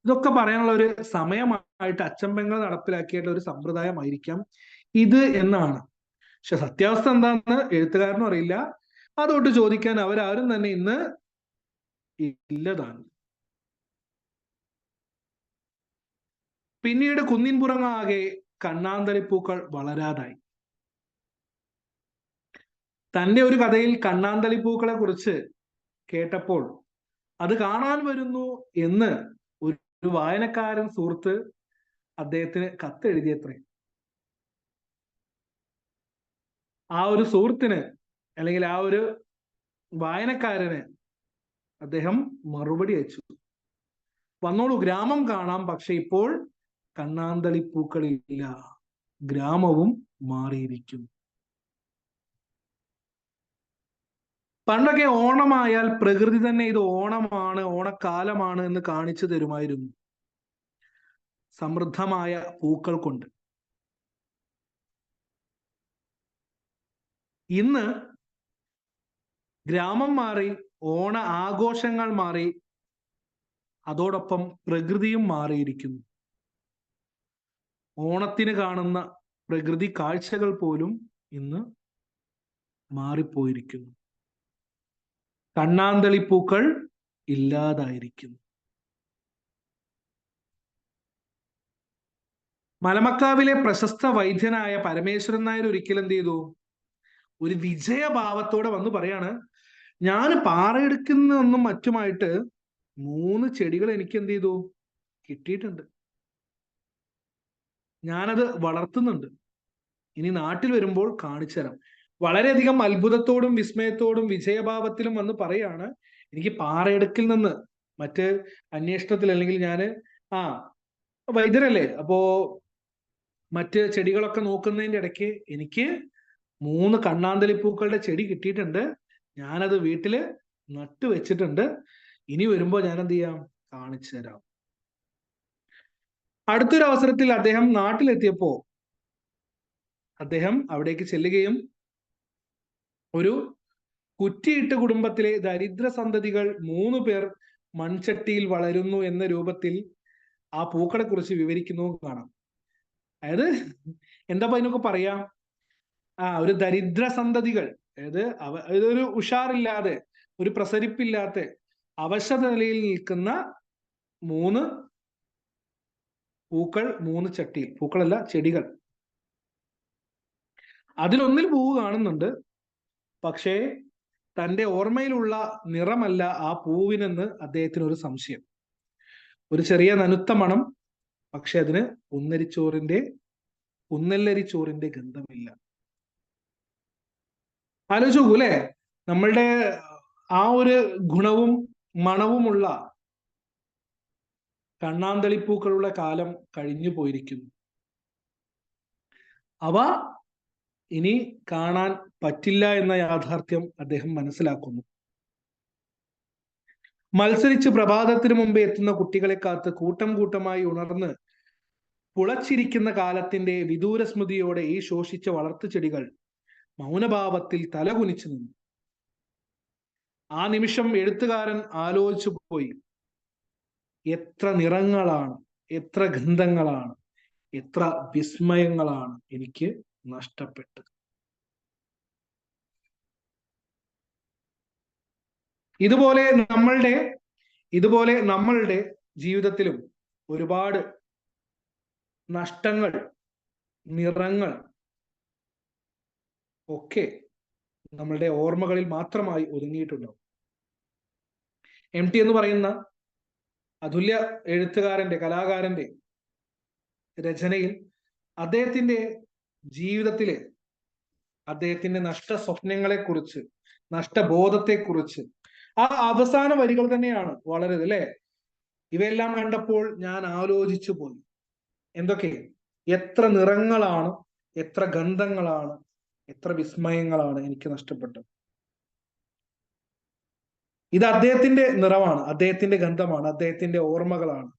ഇതൊക്കെ പറയാനുള്ള ഒരു സമയമായിട്ട് അച്ഛൻ പെങ്ങൾ നടപ്പിലാക്കിയിട്ടുള്ള ഒരു സമ്പ്രദായമായിരിക്കാം ഇത് എന്നാണ്. പക്ഷെ സത്യാവസ്ഥ എന്താണെന്ന് എഴുത്തുകാരനും അറിയില്ല. അതോട്ട് ചോദിക്കാൻ അവരാരും തന്നെ ഇന്ന് ഇല്ലതാണ്. പിന്നീട് കുന്നിൻപുറങ്ങാകെ കണ്ണാന്തളിപ്പൂക്കൾ വളരാതായി. തന്റെ ഒരു കഥയിൽ കണ്ണാന്തളിപ്പൂക്കളെ കുറിച്ച് കേട്ടപ്പോൾ അത് കാണാൻ വരുന്നു എന്ന് ഒരു വായനക്കാരൻ സുഹൃത്ത് അദ്ദേഹത്തിന് കത്തെഴുതിയത്രേ. ആ ഒരു സുഹൃത്തിന് അല്ലെങ്കിൽ ആ ഒരു വായനക്കാരന് അദ്ദേഹം മറുപടി അയച്ചു: വന്നോളൂ, ഗ്രാമം കാണാം, പക്ഷെ ഇപ്പോൾ കണ്ണാന്തളിപ്പൂക്കളില്ല, ഗ്രാമവും മാറിയിരിക്കും. പണ്ടൊക്കെ ഓണമായാൽ പ്രകൃതി തന്നെ ഇത് ഓണമാണ്, ഓണക്കാലമാണ് എന്ന് കാണിച്ചു തരുമായിരുന്നു, സമൃദ്ധമായ പൂക്കൾ കൊണ്ട്. ഇന്ന് ഗ്രാമം മാറി, ഓണ ആഘോഷങ്ങൾ മാറി, അതോടൊപ്പം പ്രകൃതിയും മാറിയിരിക്കുന്നു. ഓണത്തിന് കാണുന്ന പ്രകൃതി കാഴ്ചകൾ പോലും ഇന്ന് മാറിപ്പോയിരിക്കുന്നു. കണ്ണാന്തളിപ്പൂക്കൾ ഇല്ലാതായിരിക്കുന്നു. മലമക്കാവിലെ പ്രശസ്ത വൈദ്യനായ പരമേശ്വരൻ നായർ ഒരിക്കൽ എന്ത് ചെയ്തു? ഒരു വിജയഭാവത്തോടെ വന്ന് പറയാണ്: ഞാൻ പാറയെടുക്കുന്നൊന്നും മറ്റുമായിട്ട് 3 ചെടികൾ എനിക്ക് എന്ത് ചെയ്തു? കിട്ടിയിട്ടുണ്ട്. ഞാനത് വളർത്തുന്നുണ്ട്. ഇനി നാട്ടിൽ വരുമ്പോൾ കാണിച്ചു തരാം. വളരെയധികം അത്ഭുതത്തോടും വിസ്മയത്തോടും വിജയഭാവത്തിലും വന്ന് പറയാണ്: എനിക്ക് പാറയെടുക്കിൽ നിന്ന് മറ്റ് അന്വേഷണത്തിൽ, അല്ലെങ്കിൽ ഞാൻ വൈദ്യരല്ലേ, അപ്പോ മറ്റ് ചെടികളൊക്കെ നോക്കുന്നതിന്റെ ഇടയ്ക്ക് എനിക്ക് 3 കണ്ണാന്തളിപ്പൂക്കളുടെ ചെടി കിട്ടിയിട്ടുണ്ട്. ഞാനത് വീട്ടില് നട്ടുവെച്ചിട്ടുണ്ട്. ഇനി വരുമ്പോ ഞാൻ എന്ത് ചെയ്യാം? കാണിച്ചു തരാം. അടുത്തൊരു അവസരത്തിൽ അദ്ദേഹം നാട്ടിലെത്തിയപ്പോ അദ്ദേഹം അവിടേക്ക് ചെല്ലുകയും ഒരു കുറ്റിയിട്ട കുടുംബത്തിലെ ദരിദ്ര സന്തതികൾ 3 പേർ മൺചട്ടിയിൽ വളരുന്നു എന്ന രൂപത്തിൽ ആ പൂക്കളെ കുറിച്ച് വിവരിക്കുന്നു കാണാം. അതായത് എന്താ അതിനൊക്കെ പറയാ, ഒരു ദരിദ്ര സന്തതികൾ, അതായത് ഒരു ഉഷാറില്ലാതെ, ഒരു പ്രസരിപ്പില്ലാത്ത അവശത നിലയിൽ നിൽക്കുന്ന 3 പൂക്കൾ, 3 ചട്ടിയിൽ, പൂക്കളല്ല ചെടികൾ. അതിലൊന്നിൽ പൂവ് കാണുന്നുണ്ട്, പക്ഷേ തന്റെ ഓർമ്മയിലുള്ള നിറമല്ല ആ പൂവിനെന്ന് അദ്ദേഹത്തിന് ഒരു സംശയം. ഒരു ചെറിയ നനുത്ത മണം, പക്ഷെ അതിന് കുന്നല്ലരിച്ചോറിന്റെ ഗന്ധമില്ല. ആലോചിച്ച് നോക്കൂ അല്ലെ, നമ്മളുടെ ആ ഒരു ഗുണവും മണവുമുള്ള കണ്ണാന്തളിപ്പൂക്കളുള്ള കാലം കഴിഞ്ഞു പോയിരിക്കുന്നു. അവ ഇനി കാണാൻ പറ്റില്ല എന്ന യാഥാർത്ഥ്യം അദ്ദേഹം മനസ്സിലാക്കുന്നു. മത്സരിച്ച് പ്രഭാതത്തിന് മുമ്പേ എത്തുന്ന കുട്ടികളെ കാത്ത് കൂട്ടം കൂട്ടമായി ഉണർന്ന് പുളച്ചിരിക്കുന്ന കാലത്തിന്റെ വിദൂര സ്മൃതിയോടെ ഈ ശോഷിച്ച വളർത്തു ചെടികൾ മൗനഭാവത്തിൽ തലകുനിച്ചു നിന്നു. ആ നിമിഷം എഴുത്തുകാരൻ ആലോചിച്ചു പോയി, എത്ര നിറങ്ങളാണ്, എത്ര ഗന്ധങ്ങളാണ്, എത്ര വിസ്മയങ്ങളാണ് എനിക്ക് നഷ്ടപ്പെട്ടത്. ഇതുപോലെ നമ്മളുടെ ജീവിതത്തിലും ഒരുപാട് നഷ്ടങ്ങൾ, നിറങ്ങൾ ഒക്കെ നമ്മളുടെ ഓർമ്മകളിൽ മാത്രമായി ഒതുങ്ങിയിട്ടുണ്ടാവും. MT എന്ന് പറയുന്ന അതുല്യ എഴുത്തുകാരന്റെ, കലാകാരന്റെ രചനയിൽ അദ്ദേഹത്തിന്റെ ജീവിതത്തിലെ അദ്ദേഹത്തിന്റെ നഷ്ട സ്വപ്നങ്ങളെ കുറിച്ച്, നഷ്ടബോധത്തെ കുറിച്ച്, ആ അവസാന വരികൾ തന്നെയാണ് വളരെ, അല്ലെ, ഇവയെല്ലാം കണ്ടപ്പോൾ ഞാൻ ആലോചിച്ചു പോയി, എന്തൊക്കെ, എത്ര നിറങ്ങളാണ്, എത്ര ഗന്ധങ്ങളാണ്, എത്ര വിസ്മയങ്ങളാണ് എനിക്ക് നഷ്ടപ്പെട്ടത്. ഇത് അദ്ദേഹത്തിന്റെ നിറമാണ്, അദ്ദേഹത്തിന്റെ ഗന്ധമാണ്, അദ്ദേഹത്തിന്റെ ഓർമ്മകളാണ്.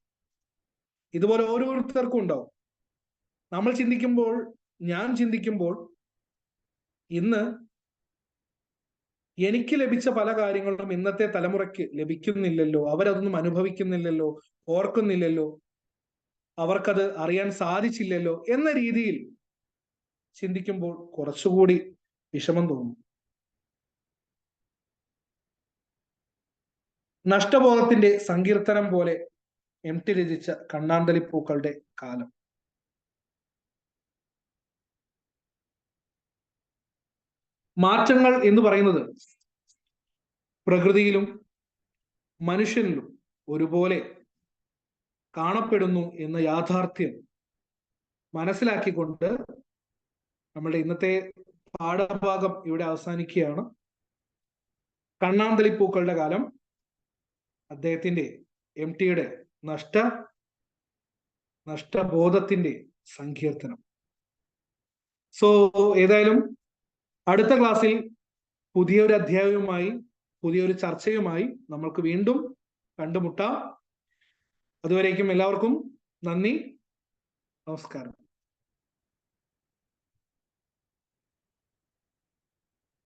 ഇതുപോലെ ഓരോരുത്തർക്കും ഉണ്ടാവും. നമ്മൾ ചിന്തിക്കുമ്പോൾ, ഞാൻ ചിന്തിക്കുമ്പോൾ, ഇന്ന് എനിക്ക് ലഭിച്ച പല കാര്യങ്ങളും ഇന്നത്തെ തലമുറയ്ക്ക് ലഭിക്കുന്നില്ലല്ലോ, അവരതൊന്നും അനുഭവിക്കുന്നില്ലല്ലോ, ഓർക്കുന്നില്ലല്ലോ, അവർക്കത് അറിയാൻ സാധിച്ചില്ലല്ലോ എന്ന രീതിയിൽ ചിന്തിക്കുമ്പോൾ കുറച്ചുകൂടി വിഷമം തോന്നും. നഷ്ടബോധത്തിന്റെ സങ്കീർത്തനം പോലെ MT രചിച്ച കണ്ണാന്തളിപ്പൂക്കളുടെ കാലം. മാറ്റങ്ങൾ എന്ന് പറയുന്നത് പ്രകൃതിയിലും മനുഷ്യനിലും ഒരുപോലെ കാണപ്പെടുന്നു എന്ന യാഥാർത്ഥ്യം മനസ്സിലാക്കിക്കൊണ്ട് നമ്മളുടെ ഇന്നത്തെ പാഠഭാഗം ഇവിടെ അവസാനിക്കുകയാണ്. കണ്ണാന്തളിപ്പൂക്കളുടെ കാലം, അദ്ദേഹത്തിന്റെ, MTയുടെ നഷ്ടബോധത്തിന്റെ സങ്കീർത്തനം. സോ ഏതായാലും അടുത്ത ക്ലാസ്സിൽ പുതിയൊരു അധ്യായവുമായി, പുതിയൊരു ചർച്ചയുമായി നമ്മൾക്ക് വീണ്ടും കണ്ടുമുട്ടാം. അതുവരേക്കും എല്ലാവർക്കും നന്ദി, നമസ്കാരം.